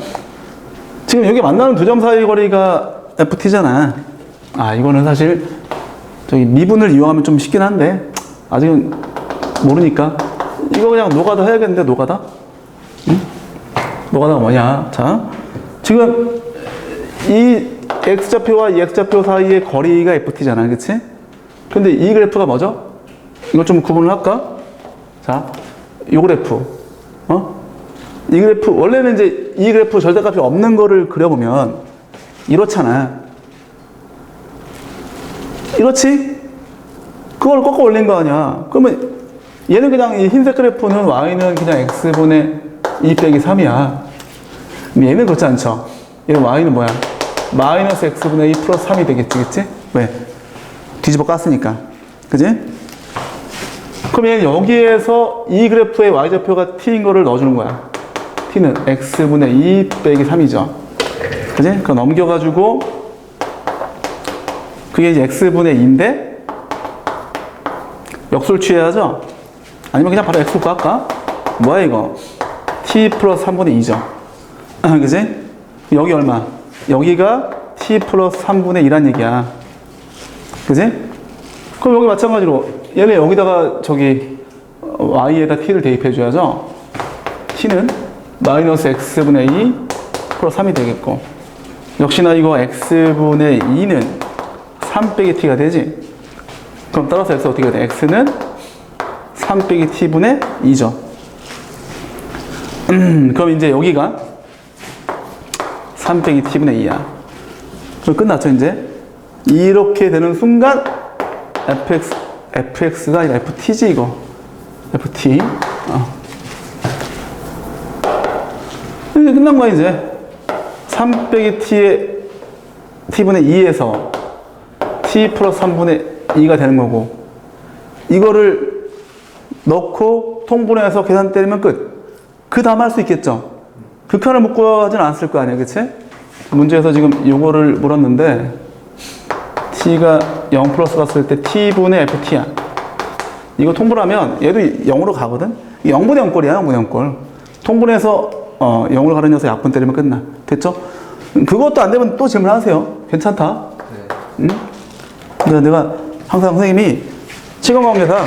지금 여기 만나는 두 점 사이 거리가 ft잖아. 아, 이거는 사실, 저기 미분을 이용하면 좀 쉽긴 한데, 아직은 모르니까. 이거 그냥 노가다 해야겠는데, 노가다? 응? 노가다가 뭐냐? 자, 지금 이 x좌표와 이 x좌표 사이의 거리가 ft잖아. 그치? 근데 이 그래프가 뭐죠? 이걸 좀 구분을 할까? 자, 이 그래프. 이 그래프, 원래는 이제 이 그래프 절대값이 없는 거를 그려보면 이렇잖아. 이렇지? 그걸 꺾어 올린 거 아니야. 그러면 얘는 그냥 이 흰색 그래프는 y는 그냥 x분의 2 빼기 3이야. 얘는 그렇지 않죠. 얘는 y는 뭐야? 마이너스 x분의 2 플러스 3이 되겠지, 그치? 왜? 뒤집어 깠으니까. 그지? 그럼 얘는 여기에서 이 그래프의 y좌표가 t인 거를 넣어주는 거야. t는 x분의 2 빼기 3이죠. 그지? 그거 넘겨가지고, 그게 이제 x분의 2인데, 역수를 취해야죠? 아니면 그냥 바로 x 할까? 뭐야, 이거? t 플러스 3분의 2죠. 그지? 여기 얼마? 여기가 t 플러스 3분의 2란 얘기야. 그지? 그럼 여기 마찬가지로, 얘는 여기다가 저기, y에다 t를 대입해줘야죠? t는 마이너스 x분의 2 플러스 3이 되겠고, 역시나 이거 x분의 2는 3 빼기 t가 되지? 그럼 따라서 x 어떻게 돼? x는 3 빼기 t분의 2죠. 그럼 이제 여기가 3 빼기 t분의 2야. 그럼 끝났죠, 이제? 이렇게 되는 순간 fx가 아니라 ft지, 이거. ft. 이제 끝난 거야, 이제. 3 빼기 t분의 2에서 t 플러스 3분의 2가 되는 거고, 이거를 넣고 통분해서 계산 때리면 끝. 그 다음 할 수 있겠죠? 극한을 묶고 하진 않았을 거 아니야, 그치? 문제에서 지금 요거를 물었는데, t가 0 플러스 갔을 때 t분의 ft야. 이거 통분하면 얘도 0으로 가거든? 0분의 0꼴이야, 0분의 0꼴. 통분해서 0으로 가는 녀석 약분 때리면 끝나. 됐죠? 그것도 안 되면 또 질문하세요. 괜찮다. 응? 그러니까 내가 항상 선생님이 시간관계상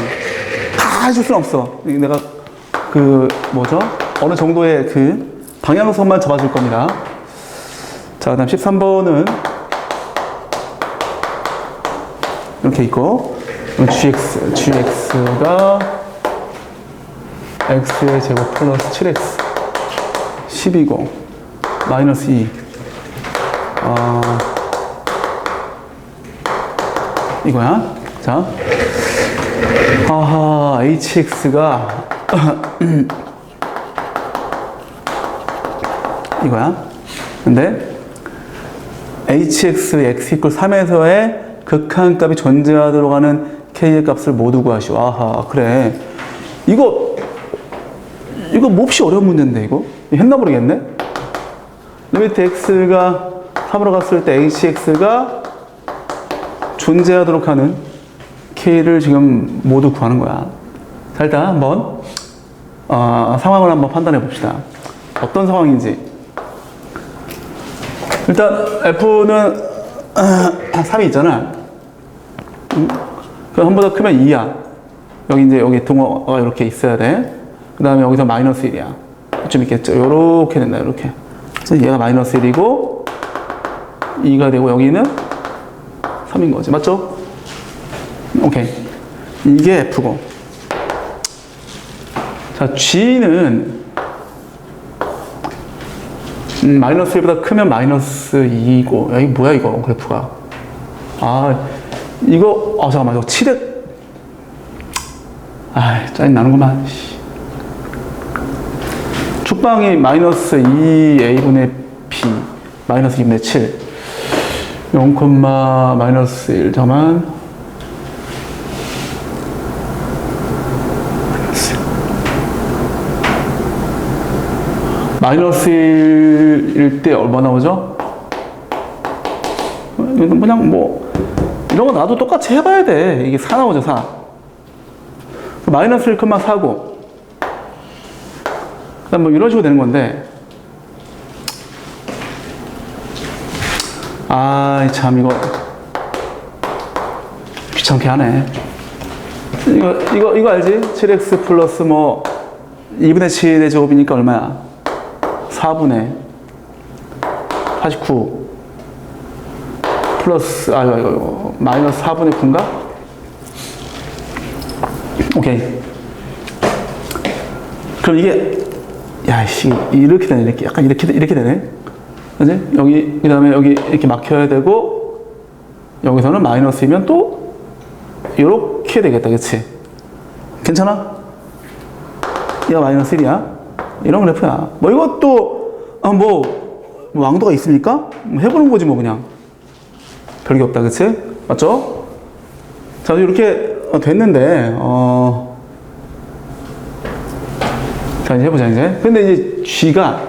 다 해줄 수는 없어. 내가 어느 정도의 그 방향성만 잡아줄 겁니다. 자, 그 다음 13번은 이렇게 있고, gx가 x의 제곱 플러스 7x 10이고 마이너스 2. 이거야. 자, 아하, hx가 이거야. 근데 hx x 이퀄 3에서의 극한값이 존재하도록 하는 k의 값을 모두 구하시오. 아하, 그래. 이거 몹시 어려운 문제인데, 이거 했나 모르겠네. 리미트 x가 3으로 갔을 때 hx가 존재하도록 하는 k를 지금 모두 구하는 거야. 자, 일단 한번 상황을 한번 판단해 봅시다. 어떤 상황인지. 일단 f는 3이 있잖아. 그럼 1보다 크면 2야. 여기 동어가 이렇게 있어야 돼. 그 다음에 여기서 마이너스 1이야. 좀 있겠죠. 요렇게 된다, 요렇게. 그래서 얘가 마이너스 1이고 2가 되고 여기는 3인 거지. 맞죠? 오케이. 이게 F고. 자, G는 마이너스 1보다 크면 마이너스 2이고, 야, 이거 뭐야, 이거, 그래프가. 아, 이거, 잠깐만, 이거 7에, 짜증 나는구만. 축방이 마이너스 2a분의 b 마이너스 2분의 7 0, 마이너스 1 점한 마이너스 1일 때 얼마 나오죠? 이건 그냥 뭐 이런 거 나도 똑같이 해봐야 돼. 이게 4 나오죠, 4. 마이너스 1, 4고 그다음 뭐 이런 식으로 되는 건데 참 이거 귀찮게 하네. 이거 알지? 7x 플러스 뭐 2분의 7의 제곱이니까 얼마야? 4분의 49 플러스 마이너스 4분의 9인가? 오케이. 그럼 이게 이렇게 되네. 이렇게 약간 이렇게 되네. 그지? 여기 그다음에 여기 이렇게 막혀야 되고 여기서는 마이너스이면 또 이렇게 되겠다. 그치? 괜찮아? 얘가 마이너스 1이야. 이런 그래프야. 뭐 이것도 뭐 왕도가 있습니까? 해보는 거지 뭐 그냥. 별게 없다. 그치? 맞죠? 자, 이렇게 됐는데 자, 이제 해보자, 이제. 근데 이제 G가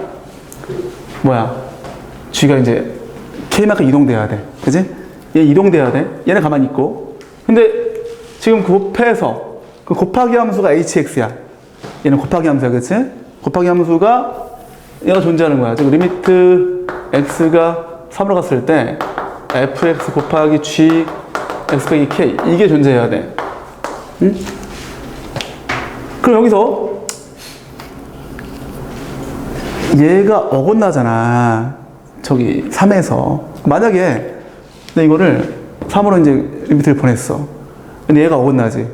G가 이제 K만큼 이동돼야 돼. 그치? 얘 이동돼야 돼. 얘는 가만히 있고. 근데 지금 곱해서 그 곱하기 함수가 hx야. 얘는 곱하기 함수야. 그치? 곱하기 함수가 얘가 존재하는 거야. 즉, 리미트 x가 3으로 갔을 때 fx 곱하기 g x 빼기 k 이게 존재해야 돼. 응? 그럼 여기서 얘가 어긋나잖아. 저기 3에서 만약에 근데 이거를 3으로 이제 리미트를 보냈어. 근데 얘가 어긋나지.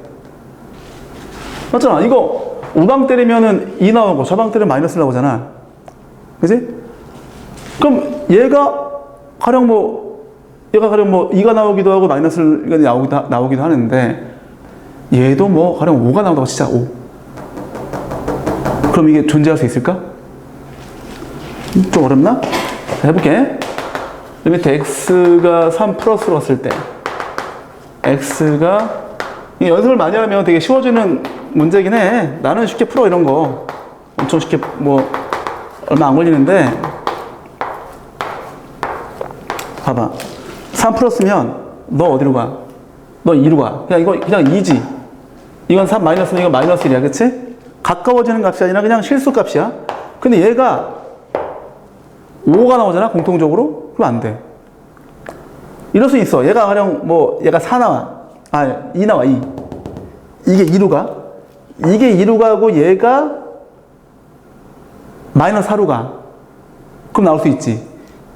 맞잖아. 이거 우방 때리면은 2 나오고 좌방 때리면 마이너스 나오잖아. 그지? 그럼 얘가 가령 2가 나오기도 하고 마이너스가 나오기도 하는데 얘도 뭐 가령 5가 나온다고 치자. 5. 그럼 이게 존재할 수 있을까? 좀 어렵나? 자, 해볼게. 리미트 x가 3 플러스로 갔을 때 x가 연습을 많이 하면 되게 쉬워지는 문제긴 해. 나는 쉽게 풀어 이런 거. 엄청 쉽게 뭐 얼마 안 걸리는데 봐봐. 3 플러스면 너 어디로 가? 너 2로 가. 그냥 2지. 이건 3 마이너스면 이건 마이너스 1이야. 그치? 가까워지는 값이 아니라 그냥 실수 값이야. 근데 얘가 5가 나오잖아, 공통적으로? 그럼 안 돼. 이럴 수 있어. 얘가 가령 얘가 4 나와. 2 나와, 2. 이게 2로 가. 이게 2로 가고 얘가 마이너스 4로 가. 그럼 나올 수 있지.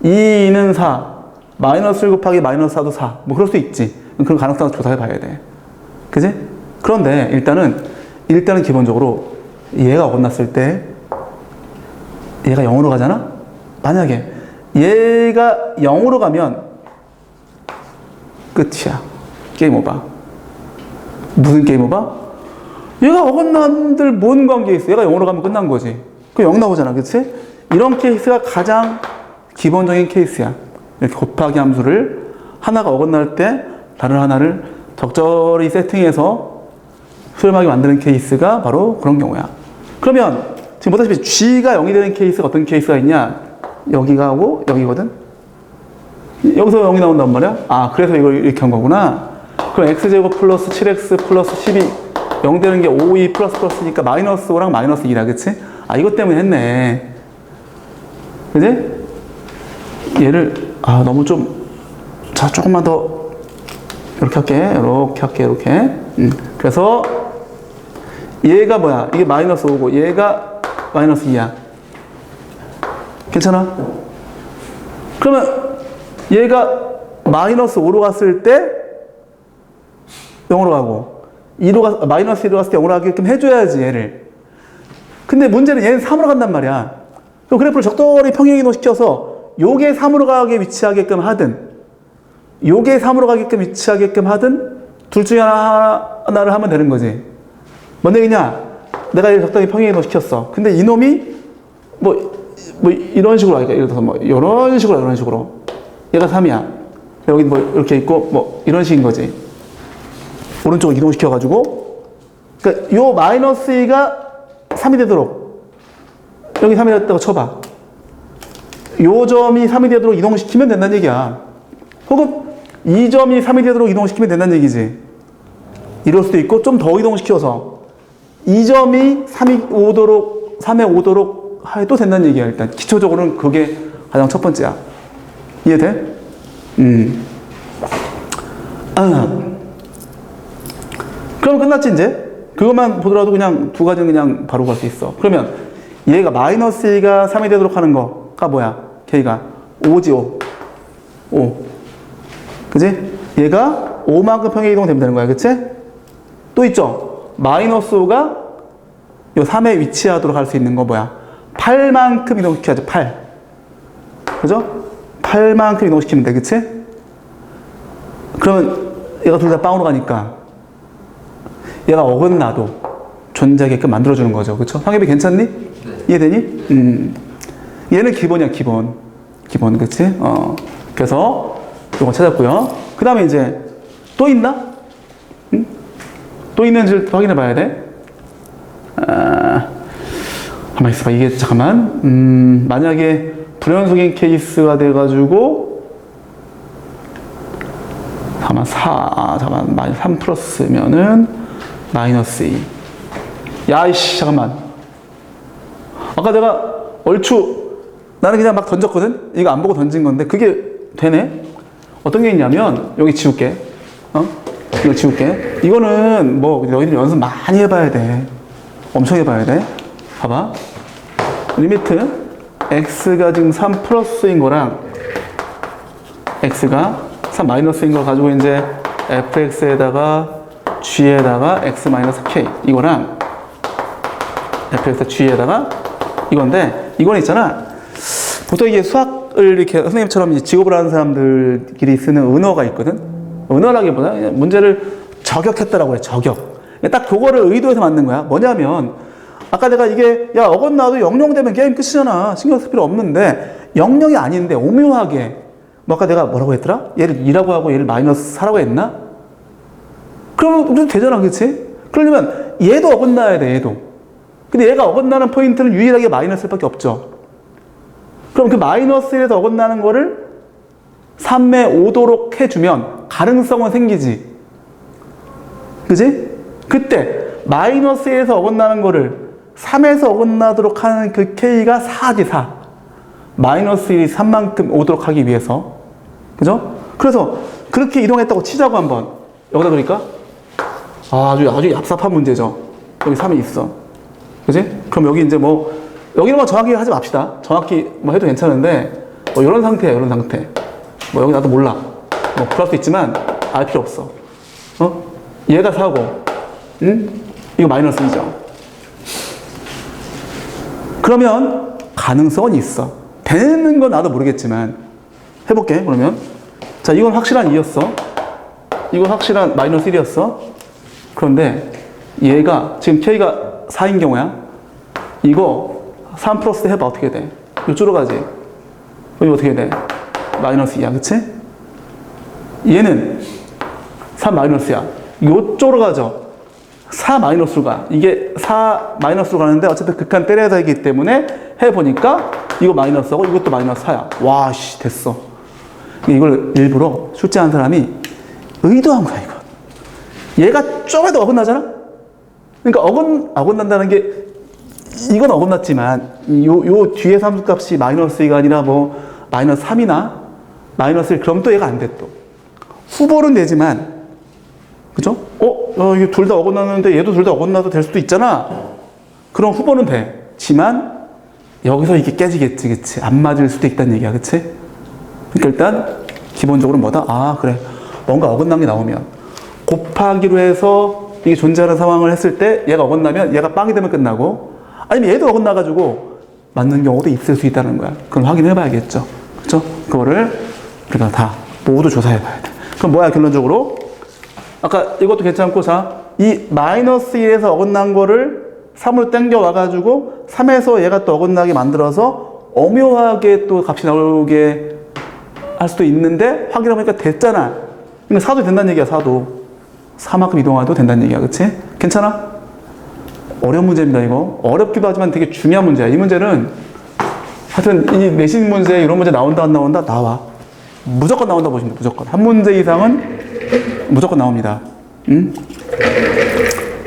2는 4. 마이너스 1 곱하기 마이너스 4도 4. 뭐 그럴 수 있지. 그런 가능성을 조사해 봐야 돼. 그지? 그런데 일단은 기본적으로 얘가 어긋났을 때 얘가 0으로 가잖아? 만약에 얘가 0으로 가면 끝이야. 게임 오버. 무슨 게임 오버? 얘가 어긋난들 뭔 관계 있어? 얘가 0으로 가면 끝난 거지. 그 0 나오잖아. 그치? 이런 케이스가 가장 기본적인 케이스야. 이렇게 곱하기 함수를 하나가 어긋날 때 다른 하나를 적절히 세팅해서 수렴하게 만드는 케이스가 바로 그런 경우야. 그러면 지금 보다시피 G가 0이 되는 케이스가 어떤 케이스가 있냐? 여기가 하고 여기거든? 여기서 0이 나온단 말이야? 그래서 이걸 이렇게 한 거구나. 그럼 x제곱 플러스 7x 플러스 10이 0 되는 게 5, 2 플러스니까 마이너스 5랑 마이너스 2라, 그치? 이것 때문에 했네. 그지? 얘를, 너무 자, 조금만 더, 이렇게 할게. 그래서, 얘가 뭐야? 이게 마이너스 5고, 얘가 마이너스 2야. 괜찮아? 그러면, 얘가 마이너스 5로 갔을 때, 0으로 가고, 마이너스 1로 갔을 때 0으로 가게끔 해줘야지, 얘를. 근데 문제는 얘는 3으로 간단 말이야. 그럼 그래프를 적절히 평행이동 시켜서 요게 3으로 가게 위치하게끔 하든 요게 3으로 가게끔 위치하게끔 하든 둘 중에 하나를 하면 되는 거지. 뭔 얘기냐? 내가 얘를 적당히 평행 이동 시켰어. 근데 이놈이 뭐 이런 식으로 하니까 예를 들어서 뭐 이런 식으로 얘가 3이야. 여기 뭐 이렇게 있고 뭐 이런 식인 거지. 오른쪽으로 이동시켜가지고 그러니까 요 마이너스 2가 3이 되도록 여기 3이 됐다고 쳐봐. 요 점이 3이 되도록 이동시키면 된다는 얘기야. 혹은 이 점이 3이 되도록 이동시키면 된다는 얘기지. 이럴 수도 있고 좀 더 이동시켜서 이 점이 3에 오도록 해도 된다는 얘기야. 일단 기초적으로는 그게 가장 첫 번째야. 이해돼? 그럼 끝났지 이제? 그것만 보더라도 그냥 두 가지는 그냥 바로 갈 수 있어. 그러면 얘가 마이너스 2가 3이 되도록 하는 거가 뭐야? 걔가 5지 5. 그지? 얘가 5만큼 평행 이동되면 되는 거야. 그치? 또 있죠? 마이너스 5가 요 3에 위치하도록 할 수 있는 거 뭐야? 8만큼 이동시켜야죠. 8. 그죠? 8만큼 이동시키면 돼. 그치? 그러면 얘가 둘 다 빵으로 가니까 얘가 어긋나도 존재하게끔 만들어주는 거죠. 그쵸? 황혜비 괜찮니? 네. 이해되니? 얘는 기본이야, 기본. 그치? 그래서 이거 찾았고요. 그 다음에 이제 또 있나? 응? 또 있는지 확인해 봐야 돼. 가만 있어봐. 이게 잠깐만. 만약에 불연속인 케이스가 돼가지고 잠깐만 3 플러스면은 마이너스 2. 야이씨 잠깐만. 아까 내가 얼추 나는 그냥 막 던졌거든. 이거 안 보고 던진 건데 그게 되네. 어떤 게 있냐면 여기 지울게. 이거 지울게. 이거는 뭐 너희들 연습 많이 해봐야 돼. 엄청 해봐야 돼. 봐봐. 리미트 x가 지금 3 플러스인 거랑 x가 3 마이너스인 걸 가지고 이제 fx에다가 g에다가 x 마이너스 k 이거랑 fx g에다가 이건데 이거는 있잖아. 보통 이게 수학을 이렇게 선생님처럼 직업을 하는 사람들끼리 쓰는 은어가 있거든. 은어라기보다 그냥 문제를 저격했다라고 해. 저격. 딱 그거를 의도해서 만든 거야. 뭐냐면 아까 내가 이게 야 어긋나도 00 되면 게임 끝이잖아. 신경 쓸 필요 없는데 00이 아닌데 오묘하게 뭐 아까 내가 뭐라고 했더라? 얘를 2라고 하고 얘를 마이너스 4라고 했나? 그러면 우리도 되잖아. 그치? 그러려면 얘도 어긋나야 돼. 얘도. 근데 얘가 어긋나는 포인트는 유일하게 마이너스일 밖에 없죠. 그럼 그 마이너스 1에서 어긋나는 거를 3에 오도록 해주면 가능성은 생기지. 그지? 그때 마이너스 1에서 어긋나는 거를 3에서 어긋나도록 하는 그 K가 4지 4. 마이너스 1이 3만큼 오도록 하기 위해서. 그죠? 그래서 그렇게 이동했다고 치자고 한번. 여기다 그러니까 아주 얍삽한 문제죠. 여기 3이 있어. 그지? 그럼 여기 이제 뭐 여기는 뭐 정확히 하지 맙시다. 정확히 뭐 해도 괜찮은데 뭐 이런 상태야. 이런 상태. 뭐 여기 나도 몰라. 뭐 그럴 수 있지만 알 필요 없어. 얘가 4고 응? 이거 마이너스 2죠. 그러면 가능성은 있어. 되는 건 나도 모르겠지만 해볼게. 그러면 자 이건 확실한 2였어. 이건 확실한 마이너스 1이었어. 그런데 얘가 지금 K가 4인 경우야. 이거 3 플러스 해봐. 어떻게 돼? 이쪽으로 가지. 이거 어떻게 돼? 마이너스 2야. 그치? 얘는 3 마이너스야. 이쪽으로 가죠. 4 마이너스로 가. 이게 4 마이너스로 가는데 어차피 극한 때려야 되기 때문에 해보니까 이거 마이너스하고 이것도 마이너스 4야. 와, 씨, 됐어. 이걸 일부러 출제한 사람이 의도한 거야, 이거. 얘가 좀에도 어긋나잖아? 그러니까 어긋난다는 게 이건 어긋났지만 요 뒤에 함수값이 마이너스 2가 아니라 뭐 마이너스 3이나 마이너스 1 그럼 또 얘가 안 돼 또. 후보는 되지만 그죠? 이게 둘 다 어긋났는데 얘도 둘 다 어긋나도 될 수도 있잖아. 그럼 후보는 되지만 여기서 이게 깨지겠지, 그치? 안 맞을 수도 있다는 얘기야, 그치? 그러니까 일단 기본적으로 뭐다? 아 그래, 뭔가 어긋난 게 나오면 곱하기로 해서 이게 존재하는 상황을 했을 때 얘가 어긋나면 얘가 빵이 되면 끝나고 아니면 얘도 어긋나가지고 맞는 경우도 있을 수 있다는 거야. 그럼 확인해 봐야겠죠. 그쵸? 그거를 우리가 다 모두 조사해 봐야 돼. 그럼 뭐야 결론적으로? 아까 이것도 괜찮고 자 이 마이너스 1에서 어긋난 거를 3으로 땡겨 와가지고 3에서 얘가 또 어긋나게 만들어서 오묘하게 또 값이 나오게 할 수도 있는데 확인해보니까 됐잖아. 그러니까 4도 된다는 얘기야, 4도. 4만큼 이동해도 된다는 얘기야, 그치? 괜찮아? 어려운 문제입니다, 이거. 어렵기도 하지만 되게 중요한 문제야. 이 문제는 하여튼 이 내신 문제 이런 문제 나온다 안 나온다? 나와. 무조건 나온다 보시면 돼, 무조건. 한 문제 이상은 무조건 나옵니다. 응?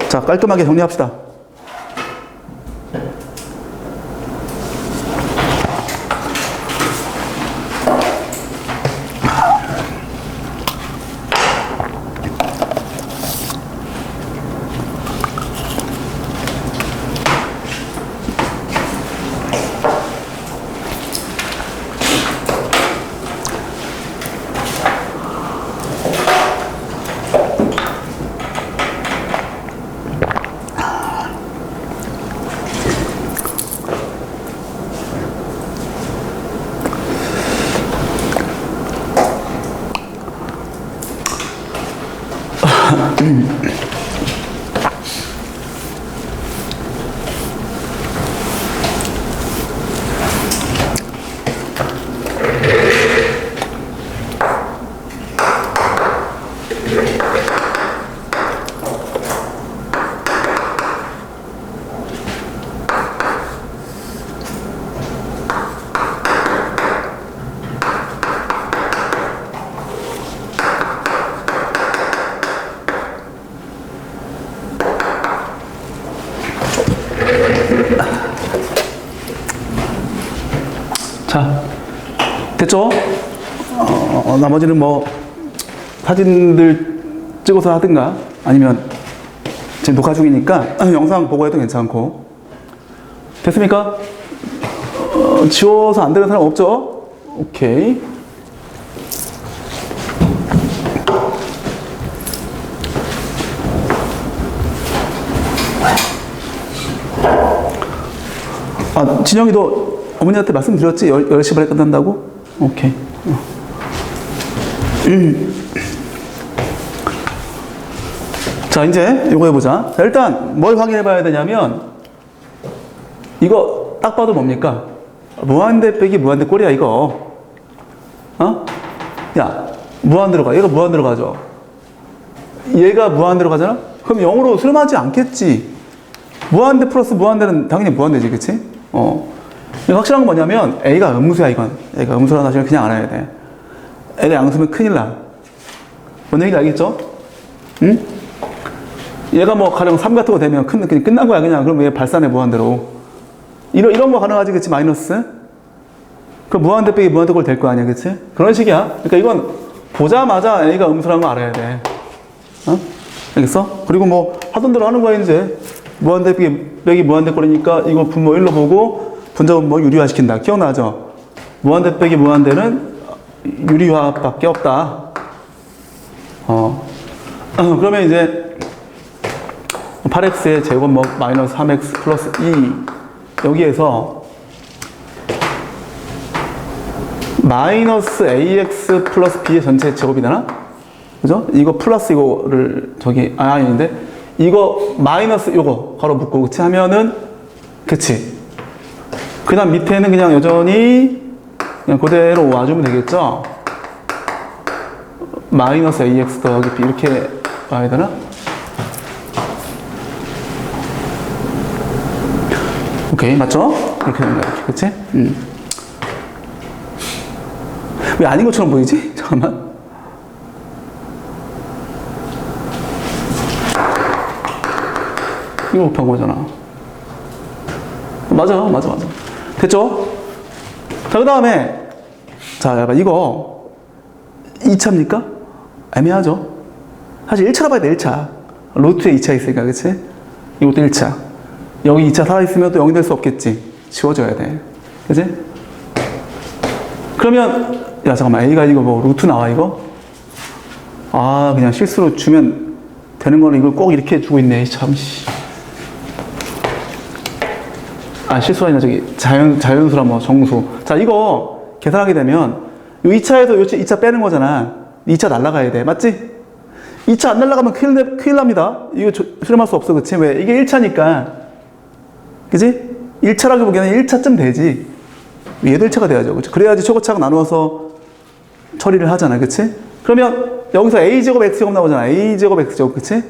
자, 깔끔하게 정리합시다. 자, 됐죠? 나머지는 뭐 사진들 찍어서 하든가 아니면 지금 녹화 중이니까 영상 보고 해도 괜찮고. 됐습니까? 지워서 안 되는 사람 없죠? 오케이. 진영이도 어머니한테 말씀드렸지? 10시 반에 끝난다고? 오케이. 자, 이제 이거 해보자. 자, 일단 뭘 확인해 봐야 되냐면 이거 딱 봐도 뭡니까? 무한대 빼기 무한대 꼴이야, 이거. 야, 무한 들어가. 얘가 무한 들어가죠? 얘가 무한 들어가잖아? 그럼 0으로 수렴하지 않겠지? 무한대 플러스 무한대는 당연히 무한대지, 그치? 확실한 건 뭐냐면 A가 음수야, 이건. A가 음수라는 사실을 그냥 알아야 돼. A가 양수면 큰일 나. 뭔 얘기인지 알겠죠? 응? 얘가 뭐 가령 3 같은 거 되면 그냥 끝난 거야, 그냥. 그럼 얘 발산해, 무한대로. 이런 거 가능하지, 그치? 마이너스? 그럼 무한대 빼기 무한대 꼴 될 거 아니야, 그치? 그런 식이야. 그러니까 이건 보자마자 A가 음수라는 거 알아야 돼. 알겠어? 그리고 뭐 하던 대로 하는 거야, 이제. 무한대 빼기 무한대 꼴이니까 이거 분모 1로 보고 분자 분모 유리화 시킨다. 기억나죠? 무한대 빼기 무한대는 유리화밖에 없다. 그러면 이제 8x의 제곱 뭐 마이너스 3x 플러스 2 여기에서 마이너스 ax 플러스 b의 전체 제곱이 되나? 그죠? 이거 플러스 이거를 아닌데 이거 마이너스 요거 가로 묶고 그치 하면은 그치. 그 다음 밑에는 그냥 여전히 그냥 그대로 와주면 되겠죠? 마이너스 ax 더하기 b 이렇게 와야 되나? 오케이, 맞죠? 이렇게 되는 거야, 이렇게. 그치? 왜 아닌 것처럼 보이지? 잠깐만. 이거 곱한 거잖아. 맞아. 됐죠? 자, 그 다음에, 자, 여러분, 이거 2차입니까? 애매하죠? 사실 1차로 봐야 돼, 1차. 루트에 2차 있으니까, 그치? 이것도 1차. 여기 2차 살아있으면 또 0이 될 수 없겠지. 지워줘야 돼. 그치? 그러면, 야, 잠깐만, A가 이거 뭐, 루트 나와, 이거? 그냥 실수로 주면 되는 거는 이걸 꼭 이렇게 주고 있네, 참, 실수가 아니라 자연수라 뭐 정수. 자, 이거 계산하게 되면 이 2차에서 2차 빼는 거잖아. 2차 날라가야 돼. 맞지? 2차 안 날아가면 큰일 납니다. 이거 수렴할 수 없어, 그치? 왜? 이게 1차니까. 그치? 1차라고 보기에는 1차쯤 되지. 얘도 1차가 돼야죠. 그치? 그래야지 최고차가 나누어서 처리를 하잖아. 그치? 그러면 여기서 a제곱 x제곱 나오잖아. a제곱 x제곱. 그치?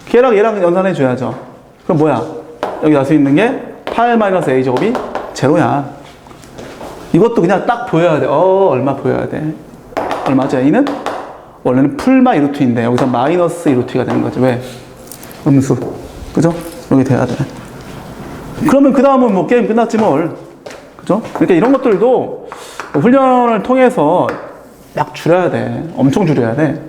걔랑 얘랑 연산해 줘야죠. 그럼 뭐야? 여기 날 수 있는 게 8-a제곱이 제로야. 이것도 그냥 딱 보여야 돼. 얼마 보여야 돼? 얼마죠? a는? 원래는 풀마 2루트인데 여기서 마이너스 2루트가 되는 거죠. 왜? 음수. 그죠? 여기 돼야 돼. 그러면 그 다음은 뭐 게임 끝났지 뭘. 그죠? 그러니까 이런 것들도 훈련을 통해서 막 줄여야 돼. 엄청 줄여야 돼.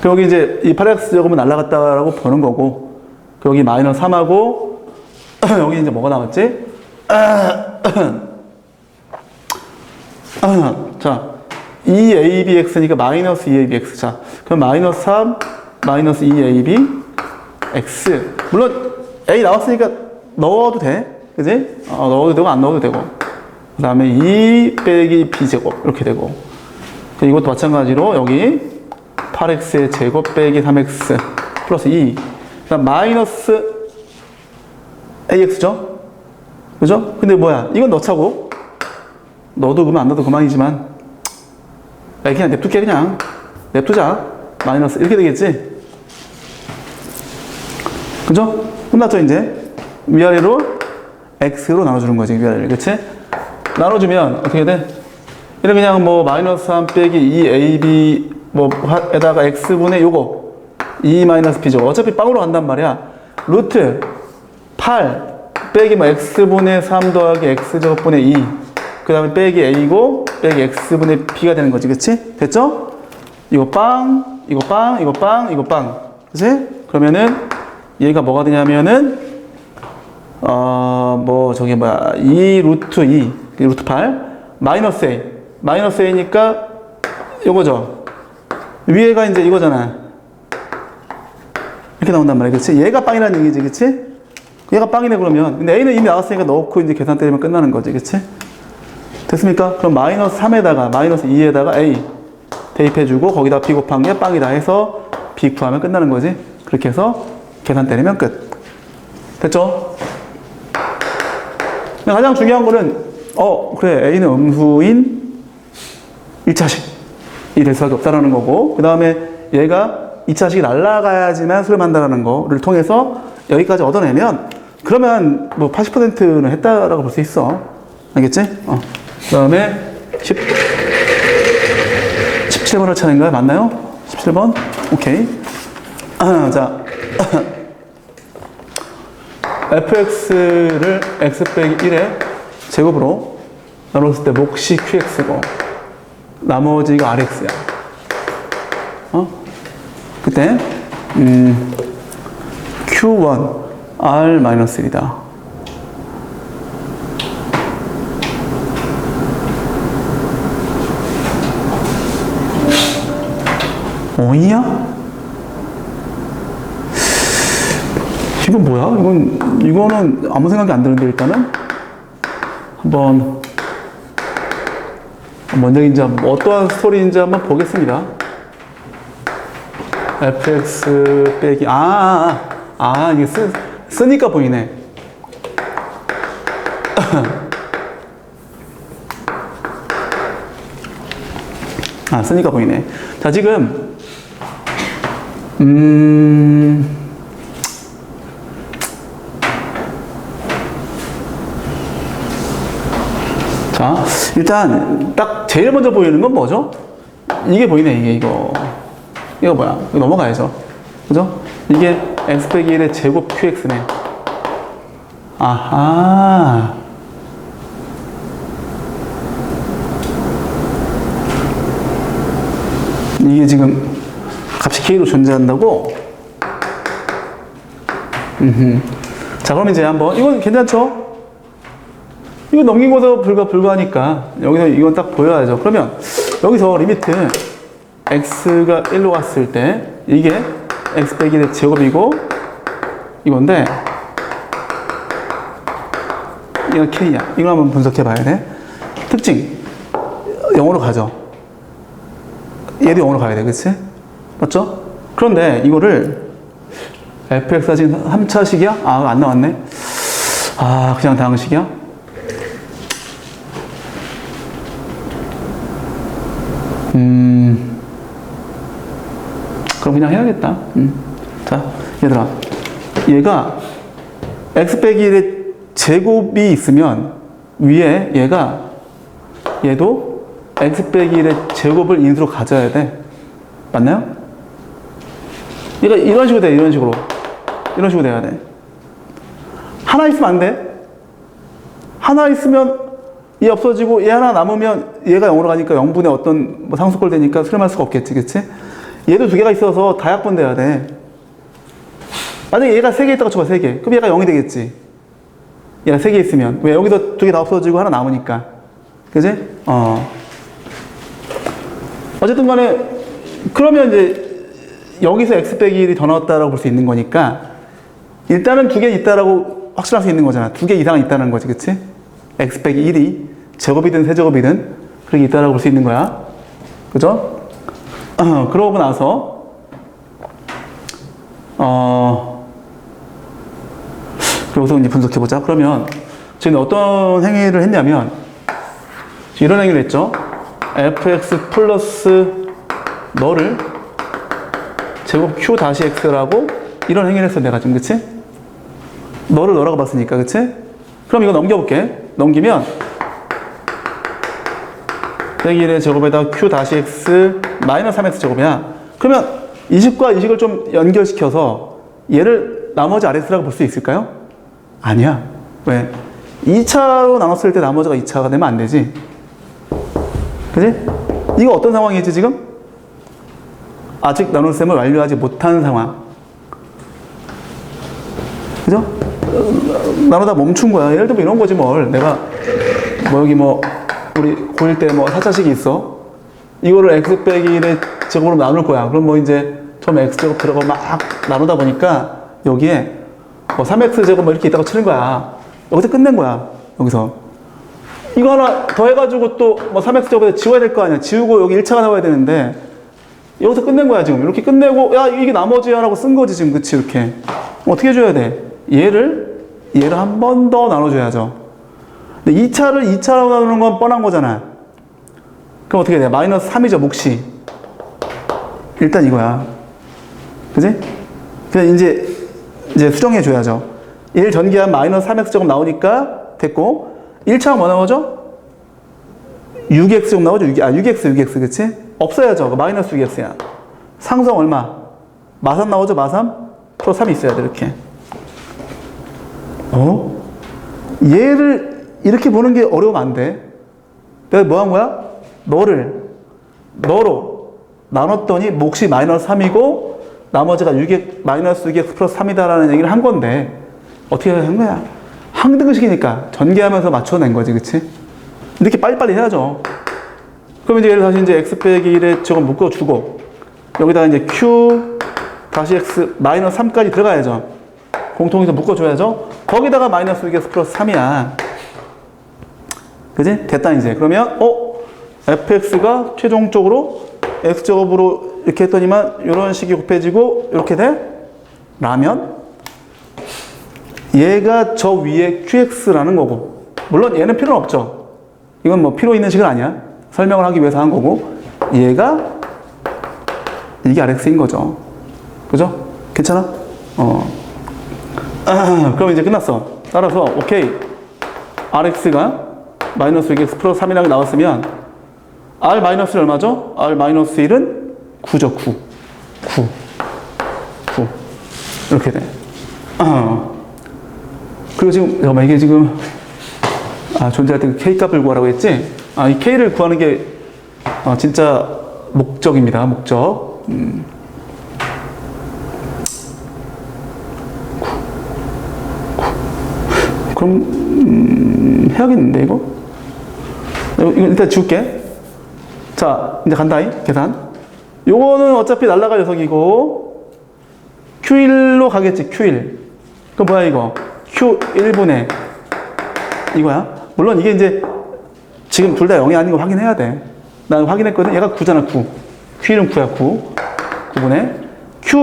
그 여기 이제 이 8x 제곱은 날라갔다라고 보는 거고, 그 여기 마이너스 3하고, 여기 이제 뭐가 남았지? 자, 2abx니까 마이너스 2abx. 자, 그럼 마이너스 3, 마이너스 2abx. 물론 a 나왔으니까 넣어도 돼. 그지? 넣어도 되고 안 넣어도 되고. 그 다음에 2 빼기 b제곱. 이렇게 되고. 이것도 마찬가지로 여기 8x의 제곱 빼기 3x 플러스 2. 그 다음 마이너스 ax죠? 그죠? 근데 뭐야? 이건 넣자고. 넣어도 그만 안 넣어도 그만이지만. 그냥 냅둘게, 그냥. 냅두자. 마이너스. 이렇게 되겠지? 그죠? 끝났죠, 이제? 위아래로 x로 나눠주는 거지, 위아래를. 그치? 나눠주면 어떻게 돼? 이렇게 그냥 뭐 마이너스 3 빼기 2ab 뭐 에다가 x분의 요거 2 마이너스 b죠. 어차피 빵으로 간단 말이야. 루트 8 빼기 뭐 x분의 3 더하기 x제곱분의 2 그 다음에 빼기 a고 빼기 x분의 b가 되는 거지. 그치? 됐죠? 이거 빵, 이거 빵, 이거 빵, 이거 빵. 그치? 그러면은 얘가 뭐가 되냐면은 뭐 저기 뭐야 2 루트 2 루트 8 마이너스 a 마이너스 a니까 요거죠. 위에가 이제 이거잖아. 이렇게 나온단 말이야. 그치? 얘가 빵이라는 얘기지. 그치? 얘가 빵이네 그러면. 근데 a는 이미 나왔으니까 넣고 이제 계산 때리면 끝나는 거지. 그치? 됐습니까? 그럼 마이너스 3에다가 마이너스 2에다가 a 대입해주고 거기다 b 곱한 게 빵이다 해서 b 구하면 끝나는 거지. 그렇게 해서 계산 때리면 끝. 됐죠? 가장 중요한 거는 그래 a는 음수인 1차식이 될 수밖에 없다라는 거고, 그 다음에 얘가 2차식이 날아가야지만 수렴한다라는 거를 통해서 여기까지 얻어내면 그러면 뭐 80%는 했다라고 볼 수 있어. 알겠지? 그 다음에 17번을 차례인가요? 맞나요? 17번? 오케이. 자 fx를 x 빼기 1의 제곱으로 나눴을 때 몫이 qx고 나머지가 rx야. 그때 q1 r-1이다. 어이야? 이건 뭐야? 이거는 아무 생각이 안 드는데 일단은 한번 뭔 얘기인지 어떠한 스토리인지 한번 보겠습니다. fx 빼기 이게 쓰니까 보이네. 쓰니까 보이네. 자, 지금 자, 일단 딱 제일 먼저 보이는 건 뭐죠? 이게 보이네. 이거 뭐야? 이거 넘어가야죠. 그죠? 이게 x 빼기 1의 제곱 qx네. 아하. 이게 지금 값이 k로 존재한다고? 자, 그럼 이제 한번 이건 괜찮죠? 이거 넘기고도 불가하니까 여기서 이건 딱 보여야죠. 그러면 여기서 리미트 x가 1로 갔을 때 이게 x 빼기 1의 제곱이고 이건데 이건 k야. 이걸 한번 분석해 봐야 돼. 특징 0으로 가죠. 얘도 0으로 가야 돼. 그치? 맞죠? 그런데 이거를 fx가 지금 3차식이야? 아, 안 나왔네. 아, 그냥 다항식이야? 그럼 그냥 해야겠다. 자, 얘들아. 얘가 x 빼기 1의 제곱이 있으면 위에 얘도 x 빼기 1의 제곱을 인수로 가져야 돼. 맞나요? 얘가 이런 식으로 돼, 이런 식으로. 이런 식으로 돼야 돼. 하나 있으면 안 돼. 하나 있으면 얘 없어지고 얘 하나 남으면 얘가 0으로 가니까 0분의 어떤 뭐 상수꼴 되니까 수렴할 수가 없겠지, 그치? 얘도 두 개가 있어서 다약분 돼야 돼. 만약에 얘가 3개 있다고 쳐봐, 3개. 그럼 얘가 0이 되겠지. 얘가 3개 있으면. 왜? 여기서 두 개 다 없어지고 하나 남으니까. 그지? 어쨌든 간에, 그러면 이제, 여기서 x 빼기 1이 더 나왔다라고 볼 수 있는 거니까, 일단은 두 개 있다라고 확실할 수 있는 거잖아. 두 개 이상은 있다는 거지, 그치? x 빼기 1이 제곱이든 세제곱이든 그렇게 있다라고 볼 수 있는 거야. 그죠? 그러고 나서, 여기서 이제 분석해보자. 그러면, 지금 어떤 행위를 했냐면, 이런 행위를 했죠. fx 플러스 너를 제곱 q 다시 x라고 이런 행위를 했어, 내가 지금, 그치? 너를 너라고 봤으니까, 그치? 그럼 이거 넘겨볼게. 넘기면, 빼기 1의 제곱에다 q 다시 x 마이너스 3x 제곱이야. 그러면 이식과 이식을 좀 연결시켜서 얘를 나머지 RX라고 볼 수 있을까요? 아니야. 왜? 2차로 나눴을 때 나머지가 2차가 되면 안 되지. 그지? 이거 어떤 상황이지 지금? 아직 나눗셈을 완료하지 못한 상황. 그죠? 나누다 멈춘 거야. 예를 들면 이런 거지 뭘. 내가 뭐 여기 뭐 우리 고1 때 뭐 4차식이 있어. 이거를 x 빼기 1의 제곱으로 나눌 거야. 그럼 뭐 이제 처음에 x제곱 들어가고 막 나누다 보니까 여기에 뭐 3x제곱 뭐 이렇게 있다고 치는 거야. 여기서 끝낸 거야. 여기서. 이거 하나 더 해가지고 또 뭐 3x제곱에서 지워야 될 거 아니야. 지우고 여기 1차가 나와야 되는데 여기서 끝낸 거야 지금. 이렇게 끝내고 야 이게 나머지야 라고 쓴 거지 지금. 그치 이렇게. 어떻게 해줘야 돼? 얘를 한 번 더 나눠줘야죠. 근데 2차를 2차로 나누는 건 뻔한 거잖아. 그럼 어떻게 돼? 마이너스 3이죠, 몫이. 일단 이거야. 그지? 그냥 이제 수정해줘야죠. 1 전개하면 마이너스 3x제곱 나오니까 됐고, 1차가 뭐 나오죠? 6x제곱 나오죠? 6x, 그치? 없어야죠. 마이너스 6x야. 상성 얼마? 마3 나오죠? 마3? 플러스 3이 있어야 돼, 이렇게. 얘를 이렇게 보는 게 어려우면 안 돼. 내가 뭐 한 거야? 너로 나눴더니 몫이 마이너스 3이고 나머지가 6x, 마이너스 6x 플러스 3이다라는 얘기를 한 건데 어떻게 한 거야? 항등식이니까 전개하면서 맞춰낸 거지, 그치? 이렇게 빨리빨리 해야죠. 그럼 이제 얘를 다시 이제 x 빼기 1에 저거 묶어주고 여기다가 이제 q 다시 x 마이너스 3까지 들어가야죠. 공통에서 묶어줘야죠. 거기다가 마이너스 6x 플러스 3이야. 그지? 됐다, 이제. 그러면, fx가 최종적으로 x제곱으로 이렇게 했더니만, 이런 식이 곱해지고, 이렇게 돼? 라면, 얘가 저 위에 qx라는 거고, 물론 얘는 필요는 없죠. 이건 뭐 필요 있는 식은 아니야. 설명을 하기 위해서 한 거고, 얘가, 이게 rx인 거죠. 그죠? 괜찮아? 그럼 이제 끝났어. 따라서, 오케이. rx가 마이너스 6x 플러스 3이라고 나왔으면 r-1은 얼마죠? r-1은 9죠. 9 이렇게 돼. 그리고 지금 잠깐만 이게 지금 존재할 때 k값을 구하라고 했지? 이 k를 구하는 게 진짜 목적입니다. 목적. 그럼 해야겠는데 이거 일단 지울게. 자 이제 간다잉 계산. 요거는 어차피 날라갈 녀석이고 Q1로 가겠지. Q1 그럼 뭐야 이거 Q1분의 이거야. 물론 이게 이제 지금 둘 다 0이 아닌 거 확인해야 돼. 난 확인했거든. 얘가 9잖아. 9 Q1은 9야. 9분의 Q,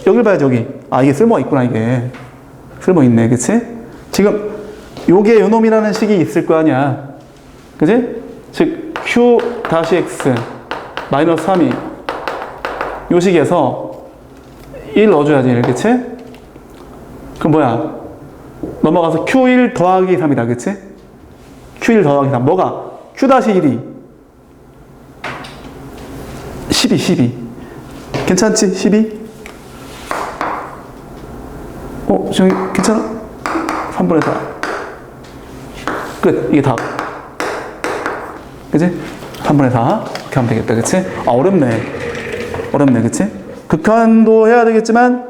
여길 봐야지, 여기. 아, 이게 쓸모가 있구나, 이게. 쓸모 있네, 그치? 지금, 요게 요놈이라는 식이 있을 거 아니야. 그치? 즉, Q-X 마이너스 3이 요 식에서 1 넣어줘야지, 그치? 그럼 뭐야? 넘어가서 Q1 더하기 3이다, 그치? Q1 더하기 3. 뭐가? Q-1이 12. 괜찮지? 12? 저기, 괜찮아? 3분의 4. 끝. 이게 답. 그치? 3분의 4. 이렇게 하면 되겠다, 그치? 아, 어렵네. 어렵네, 그치? 극한도 해야 되겠지만,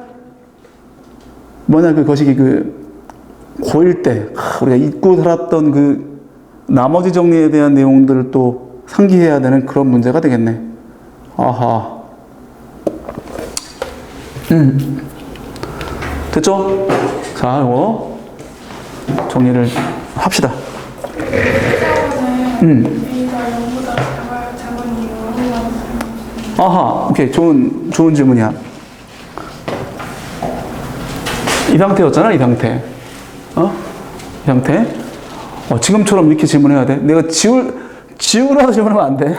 뭐냐, 그 거시기 고1 때, 우리가 잊고 살았던 그 나머지 정리에 대한 내용들을 또 상기해야 되는 그런 문제가 되겠네. 아하. 됐죠? 자, 이거 정리를 합시다. A가 0보다 작은 이유 하나만 설명해주세요. 아하, 오케이. 좋은 질문이야. 이 상태였잖아, 이 상태. 이 상태. 지금처럼 이렇게 질문해야 돼. 내가 지우라고 질문하면 안 돼.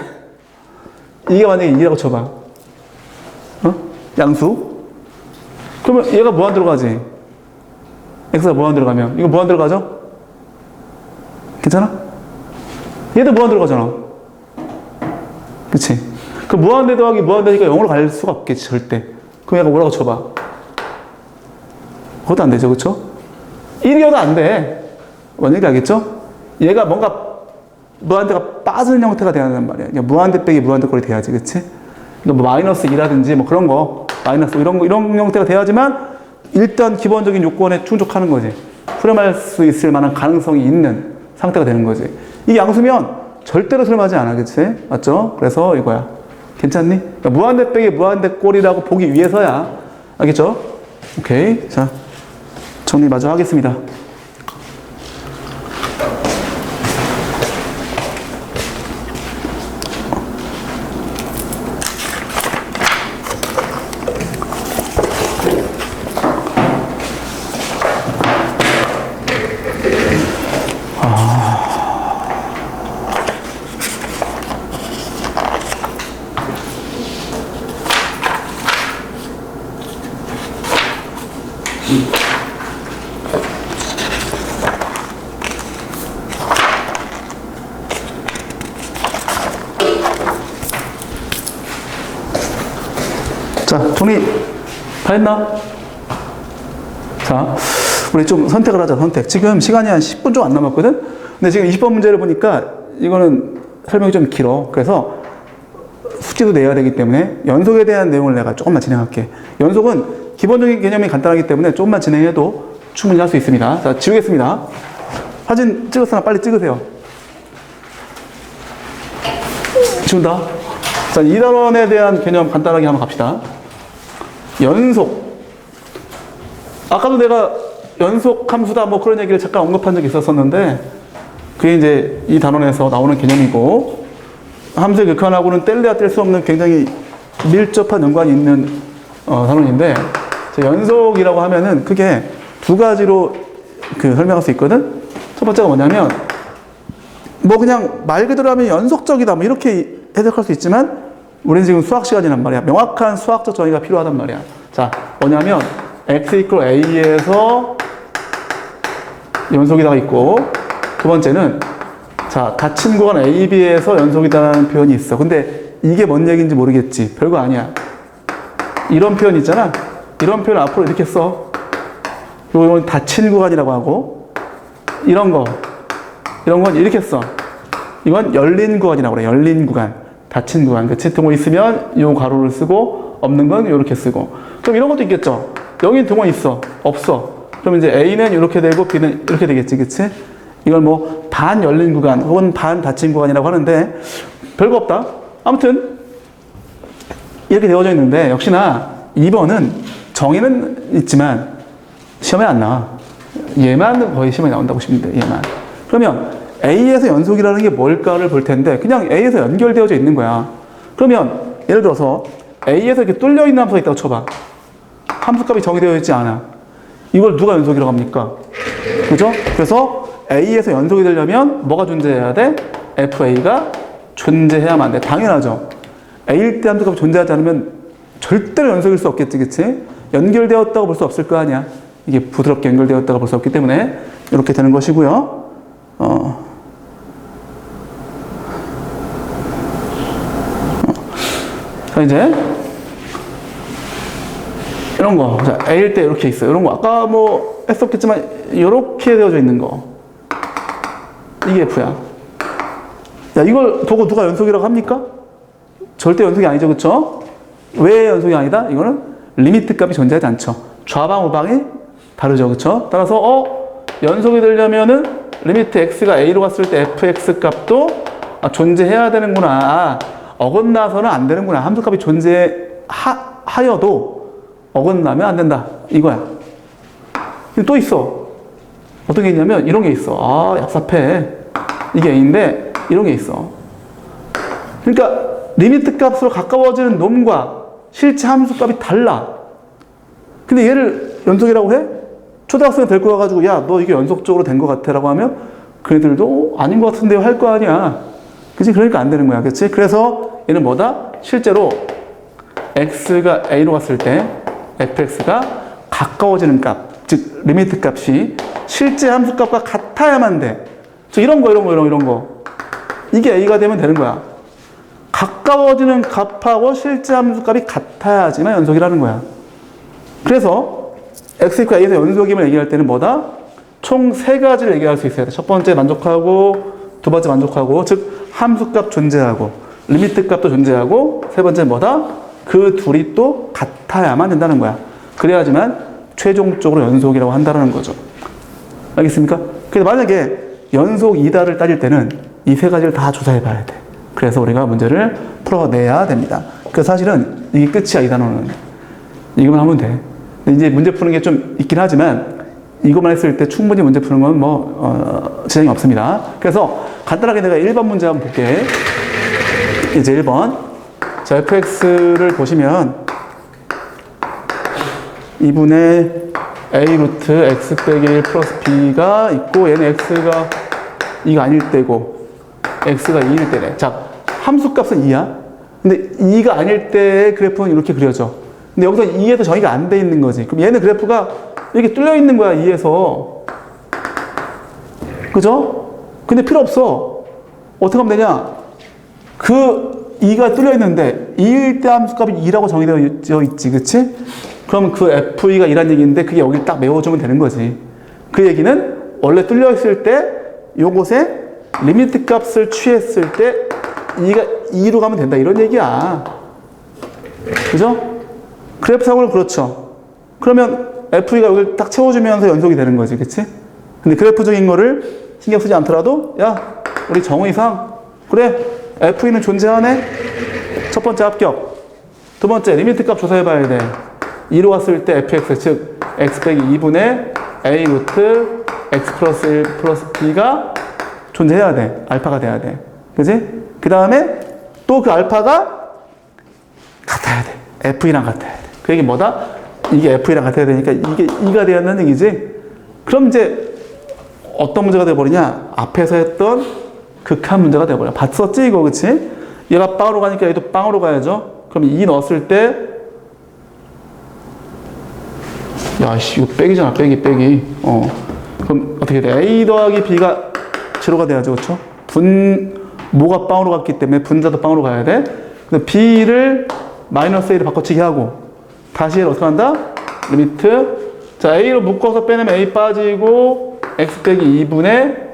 이게 만약에 2라고 쳐봐. 양수. 그러면 얘가 무한 들어가지. x가 무한 들어가면. 이거 무한 들어가죠? 괜찮아? 얘도 무한 들어가잖아. 그치? 그 무한대 더하기 무한대니까 0으로 갈 수가 없겠지, 절대. 그럼 얘가 뭐라고 쳐봐? 그것도 안 되죠, 그쵸? 1이어도 안 돼. 뭔 얘기 알겠죠? 얘가 뭔가 무한대가 빠지는 형태가 돼야 한단 말이야. 그러니까 무한대 빼기 무한대 꼴이 돼야지, 그치? 그러니까 뭐 마이너스 2라든지 뭐 그런 거, 마이너스 이런 형태가 돼야지만 일단 기본적인 요건에 충족하는 거지. 수렴할 수 있을 만한 가능성이 있는 상태가 되는 거지. 이게 양수면 절대로 수렴하지 않아, 그치? 맞죠? 그래서 이거야. 괜찮니? 그러니까 무한대 빼기 무한대 꼴이라고 보기 위해서야. 알겠죠? 오케이. 자, 정리 마저 하겠습니다. 자, 정리 다 했나? 자, 우리 좀 선택을 하자, 선택. 지금 시간이 한 10분 좀 안 남았거든? 근데 지금 20번 문제를 보니까 이거는 설명이 좀 길어. 그래서 숙제도 내야 되기 때문에 연속에 대한 내용을 내가 조금만 진행할게. 연속은 기본적인 개념이 간단하기 때문에 조금만 진행해도 충분히 할 수 있습니다. 자, 지우겠습니다. 사진 찍었으나 빨리 찍으세요. 지운다. 자, 2단원에 대한 개념 간단하게 한번 갑시다. 연속. 아까도 내가 연속 함수다 뭐 그런 얘기를 잠깐 언급한 적이 있었었는데 그게 이제 이 단원에서 나오는 개념이고 함수의 극한하고는 뗄래야 뗄 수 없는 굉장히 밀접한 연관이 있는 단원인데 연속이라고 하면은 그게 두 가지로 설명할 수 있거든. 첫 번째가 뭐냐면 뭐 그냥 말 그대로 하면 연속적이다 뭐 이렇게 해석할 수 있지만 우리는 지금 수학 시간이란 말이야. 명확한 수학적 정의가 필요하단 말이야. 자, 뭐냐면 x 이퀄 a에서 연속이다가 있고 두 번째는 자, 닫힌 구간 a, b에서 연속이다라는 표현이 있어. 근데 이게 뭔 얘기인지 모르겠지. 별거 아니야. 이런 표현 있잖아. 이런 표현 앞으로 이렇게 써. 이건 닫힌 구간이라고 하고 이런 건 이렇게 써. 이건 열린 구간이라고 그래. 열린 구간. 닫힌 구간. 그치? 등호 있으면 이 가로를 쓰고 없는 건 이렇게 쓰고. 그럼 이런 것도 있겠죠. 여긴 등호 있어. 없어. 그럼 이제 A는 이렇게 되고 B는 이렇게 되겠지. 그치? 이걸 뭐 반 열린 구간 혹은 반 닫힌 구간이라고 하는데 별거 없다. 아무튼 이렇게 되어져 있는데 역시나 2번은 정의는 있지만 시험에 안 나와. 얘만 거의 시험에 나온다고 보시면 돼. 얘만. 그러면 A에서 연속이라는 게 뭘까를 볼 텐데 그냥 A에서 연결되어져 있는 거야. 그러면 예를 들어서 A에서 이렇게 뚫려 있는 함수가 있다고 쳐봐. 함수값이 정의되어 있지 않아. 이걸 누가 연속이라고 합니까? 그죠? 그래서 A에서 연속이 되려면 뭐가 존재해야 돼? FA가 존재해야만 돼. 당연하죠. A일 때 함수값이 존재하지 않으면 절대로 연속일 수 없겠지, 그치? 연결되었다고 볼 수 없을 거 아니야. 이게 부드럽게 연결되었다고 볼 수 없기 때문에 이렇게 되는 것이고요. 자, 이제 이런 거. 자, A일 때 이렇게 있어요. 이런 거. 아까 뭐 했었겠지만 이렇게 되어져 있는 거. 이게 F야. 야, 이걸 보고 누가 연속이라고 합니까? 절대 연속이 아니죠, 그쵸? 왜 연속이 아니다? 이거는 리미트 값이 존재하지 않죠. 좌방, 우방이 다르죠, 그쵸? 따라서, 연속이 되려면은 리미트 x가 a로 갔을 때 fx 값도 존재해야 되는구나. 어긋나서는 안 되는구나. 함수값이 존재하여도 어긋나면 안 된다. 이거야. 근데 또 있어. 어떤 게 있냐면 이런 게 있어. 얍삽해. 이게 a인데 이런 게 있어. 그러니까 리미트 값으로 가까워지는 놈과 실제 함수값이 달라. 근데 얘를 연속이라고 해? 초등학생이 데리고 와가지고 야, 너 이게 연속적으로 된 것 같아 라고 하면 그 애들도 아닌 것 같은데요 할 거 아니야. 그치? 그러니까 안 되는 거야. 그치? 그래서 얘는 뭐다? 실제로 x가 a로 갔을 때 fx가 가까워지는 값, 즉 리미트 값이 실제 함수값과 같아야만 돼. 즉 이런 거 이게 a가 되면 되는 거야. 가까워지는 값하고 실제 함수값이 같아야지만 연속이라는 거야. 그래서 x, a에서 연속임을 얘기할 때는 뭐다? 총 세 가지를 얘기할 수 있어야 돼. 첫 번째 만족하고, 두 번째 만족하고, 즉 함수값 존재하고, 리미트 값도 존재하고, 세 번째 뭐다? 그 둘이 또 같아야만 된다는 거야. 그래야지만 최종적으로 연속이라고 한다는 거죠. 알겠습니까? 그래서 만약에 연속이다를 따질 때는 이 세 가지를 다 조사해 봐야 돼. 그래서 우리가 문제를 풀어내야 됩니다. 그 사실은 이게 끝이야, 이 단어는. 이것만 하면 돼. 근데 이제 문제 푸는 게 좀 있긴 하지만 이것만 했을 때 충분히 문제 푸는 건 지장이 없습니다. 그래서 간단하게 내가 1번 문제 한번 볼게. 이제 1번. 자, fx를 보시면 2분의 a 루트 x 빼기 1 플러스 b가 있고 얘는 x가 2가 아닐 때고 x가 2일 때래. 자, 함수값은 2야. 근데 2가 아닐 때의 그래프는 이렇게 그려져. 근데 여기서 2에서 정의가 안 돼 있는 거지. 그럼 얘는 그래프가 이렇게 뚫려 있는 거야, 2에서. 그죠? 근데 필요 없어. 어떻게 하면 되냐? 그 2가 뚫려 있는데 2일 때 함수값이 2라고 정의되어 있지, 그치? 그럼 그 FE가 2란 얘기인데 그게 여기 딱 메워주면 되는 거지. 그 얘기는 원래 뚫려 있을 때 요곳에 리미트 값을 취했을 때 2가 2로 가면 된다, 이런 얘기야. 그죠? 그래프상으로는 그렇죠. 그러면 FE가 여기를 딱 채워주면서 연속이 되는 거지, 그치? 근데 그래프적인 거를 신경 쓰지 않더라도, 야, 우리 정의상, 그래, FE는 존재하네? 첫 번째 합격. 두 번째, 리미트 값 조사해봐야 돼. 2로 갔을 때 fx, 즉, x 빼기 2분의 a 루트 x 플러스 1 플러스 b가 존재해야 돼. 알파가 돼야 돼. 그지? 그 다음에 또 그 알파가 같아야 돼. FE랑 같아야 돼. 그 얘기 뭐다? 이게 FE랑 같아야 되니까 이게 2가 되었는 얘기지? 그럼 이제 어떤 문제가 돼버리냐? 앞에서 했던 극한 문제가 돼버려. 봤었지, 이거, 그치? 얘가 빵으로 가니까 얘도 빵으로 가야죠? 그럼 2 넣었을 때, 야, 씨, 이거 빼기잖아, 빼기. 그럼 어떻게 돼? A 더하기 B가 제로가 돼야죠, 그쵸? 모가 빵으로 갔기 때문에 분자도 빵으로 가야 돼. 근데 B를 마이너스 A로 바꿔치기 하고, 다시 얘를 어떻게 한다? 리미트. 자, A로 묶어서 빼내면 A 빠지고, X 빼기 2분의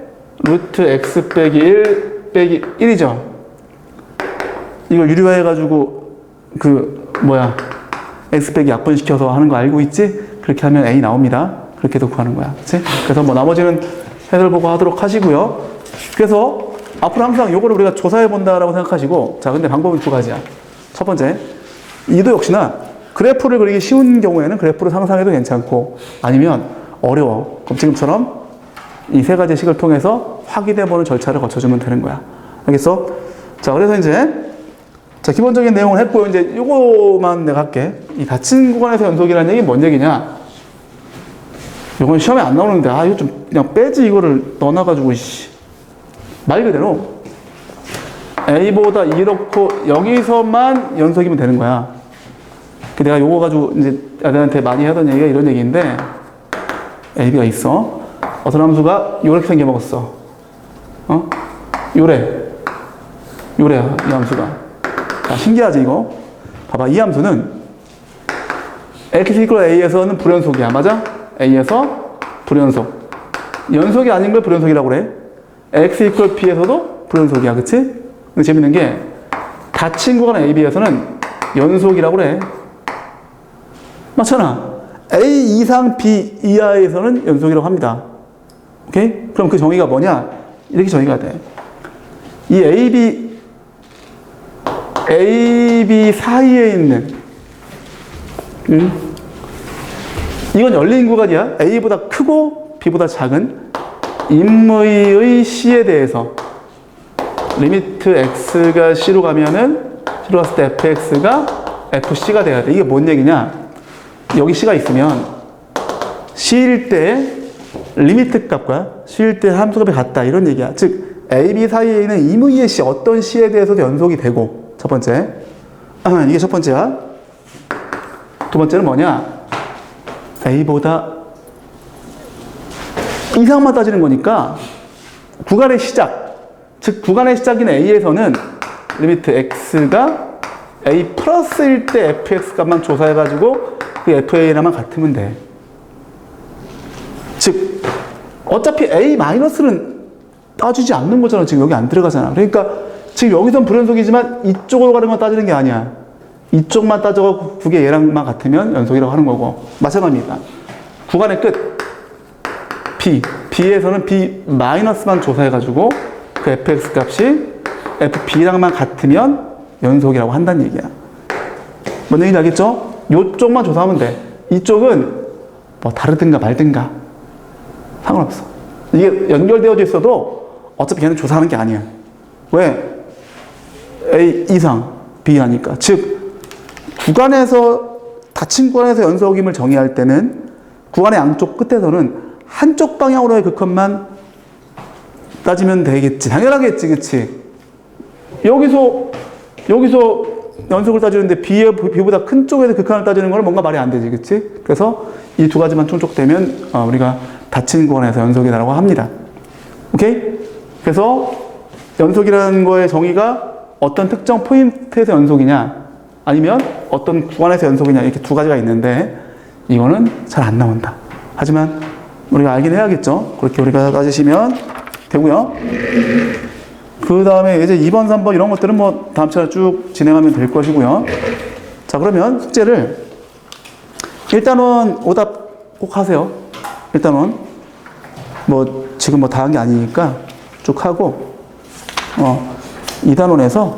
루트 X 빼기 1 빼기 1이죠. 이걸 유리화해가지고, X 빼기 약분시켜서 하는 거 알고 있지? 그렇게 하면 A 나옵니다. 그렇게 해서 구하는 거야. 그치? 그래서 뭐 나머지는 해설 보고 하도록 하시고요. 그래서 앞으로 항상 요거를 우리가 조사해 본다라고 생각하시고, 자, 근데 방법은 두 가지야. 첫 번째, 이도 역시나 그래프를 그리기 쉬운 경우에는 그래프를 상상해도 괜찮고, 아니면 어려워. 그럼 지금처럼 이 세 가지 식을 통해서 확인해 보는 절차를 거쳐주면 되는 거야. 알겠어? 자, 그래서 이제 자, 기본적인 내용을 했고요. 이제 요거만 내가 할게. 이 닫힌 구간에서 연속이라는 얘기 뭔 얘기냐? 요건 시험에 안 나오는데, 아, 이거 좀 그냥 빼지, 이거를 넣어놔가지고, 말 그대로 A보다 2넣고 여기서만 연속이면 되는 거야. 내가 요거 가지고 이제 애들한테 많이 하던 얘기가 이런 얘기인데, AB가 있어. 어떤 함수가 요렇게 생겨먹었어. 요래야, 이 함수가. 자, 신기하지, 이거? 봐봐, 이 함수는 x A에서는 불연속이야. 맞아? A에서 불연속. 연속이 아닌 걸 불연속이라고 그래. x B에서도 불연속이야. 그치? 근데 재밌는 게, 닫힌 구간 AB에서는 연속이라고 그래. 맞잖아. A 이상 B 이하에서는 연속이라고 합니다. 오케이? 그럼 그 정의가 뭐냐? 이렇게 정의가 돼. 이 AB 사이에 있는, 이건 열린 구간이야. A보다 크고 B보다 작은 임의의 C에 대해서 리미트 X가 C로 가면은 C로 갔을 때 FX가 FC가 돼야 돼. 이게 뭔 얘기냐? 여기 C가 있으면 C일 때 리미트 값과 C일 때 함수값이 같다. 이런 얘기야. 즉 AB 사이에 있는 임의의 C, 어떤 C에 대해서도 연속이 되고, 첫 번째. 이게 첫 번째야. 두 번째는 뭐냐? A보다 이상만 따지는 거니까 구간의 시작, 즉 구간의 시작인 A에서는 리미트 X가 A 플러스일 때 fx 값만 조사해가지고 그 FA라만 같으면 돼. 즉 어차피 A 마이너스는 따지지 않는 거잖아. 지금 여기 안 들어가잖아. 그러니까 지금 여기선 불연속이지만 이쪽으로 가는 건 따지는 게 아니야. 이쪽만 따져서 그게 얘랑만 같으면 연속이라고 하는 거고. 마찬가지입니다. 구간의 끝 B, B에서는 B 마이너스만 조사해가지고 그 fx 값이 FB랑만 같으면 연속이라고 한다는 얘기야. 뭔 얘기인지 알겠죠? 이쪽만 조사하면 돼. 이쪽은 뭐 다르든가 말든가 상관없어. 이게 연결되어져 있어도 어차피 걔는 조사하는 게 아니야. 왜? A 이상 B 하니까. 즉 구간에서 닫힌 구간에서 연속임을 정의할 때는 구간의 양쪽 끝에서는 한쪽 방향으로의 극한만 따지면 되겠지. 당연하겠지, 그치? 여기서 연속을 따지는데 B보다 큰 쪽에서 극한을 따지는 거는 뭔가 말이 안 되지, 그치? 그래서 이 두 가지만 충족되면 우리가 닫힌 구간에서 연속이라고 합니다. 오케이? 그래서 연속이라는 거의 정의가 어떤 특정 포인트에서 연속이냐, 아니면 어떤 구간에서 연속이냐, 이렇게 두 가지가 있는데 이거는 잘 안 나온다. 하지만 우리가 알긴 해야겠죠. 그렇게 우리가 따지시면 되고요. 그 다음에 이제 2번, 3번 이런 것들은 뭐 다음 차례 쭉 진행하면 될 것이고요. 자, 그러면 숙제를 일단은 오답 꼭 하세요. 일단은 뭐 지금 뭐 다 한 게 아니니까 쭉 하고 2단원에서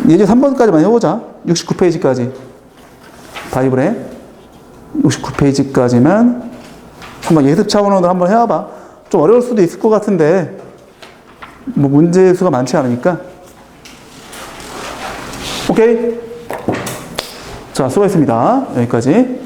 이제 3번까지만 해보자. 69페이지까지 바이블에 69페이지까지만 한번 예습 차원으로 한번 해와봐. 좀 어려울 수도 있을 것 같은데 뭐 문제 수가 많지 않으니까. 오케이? 자, 수고했습니다. 여기까지.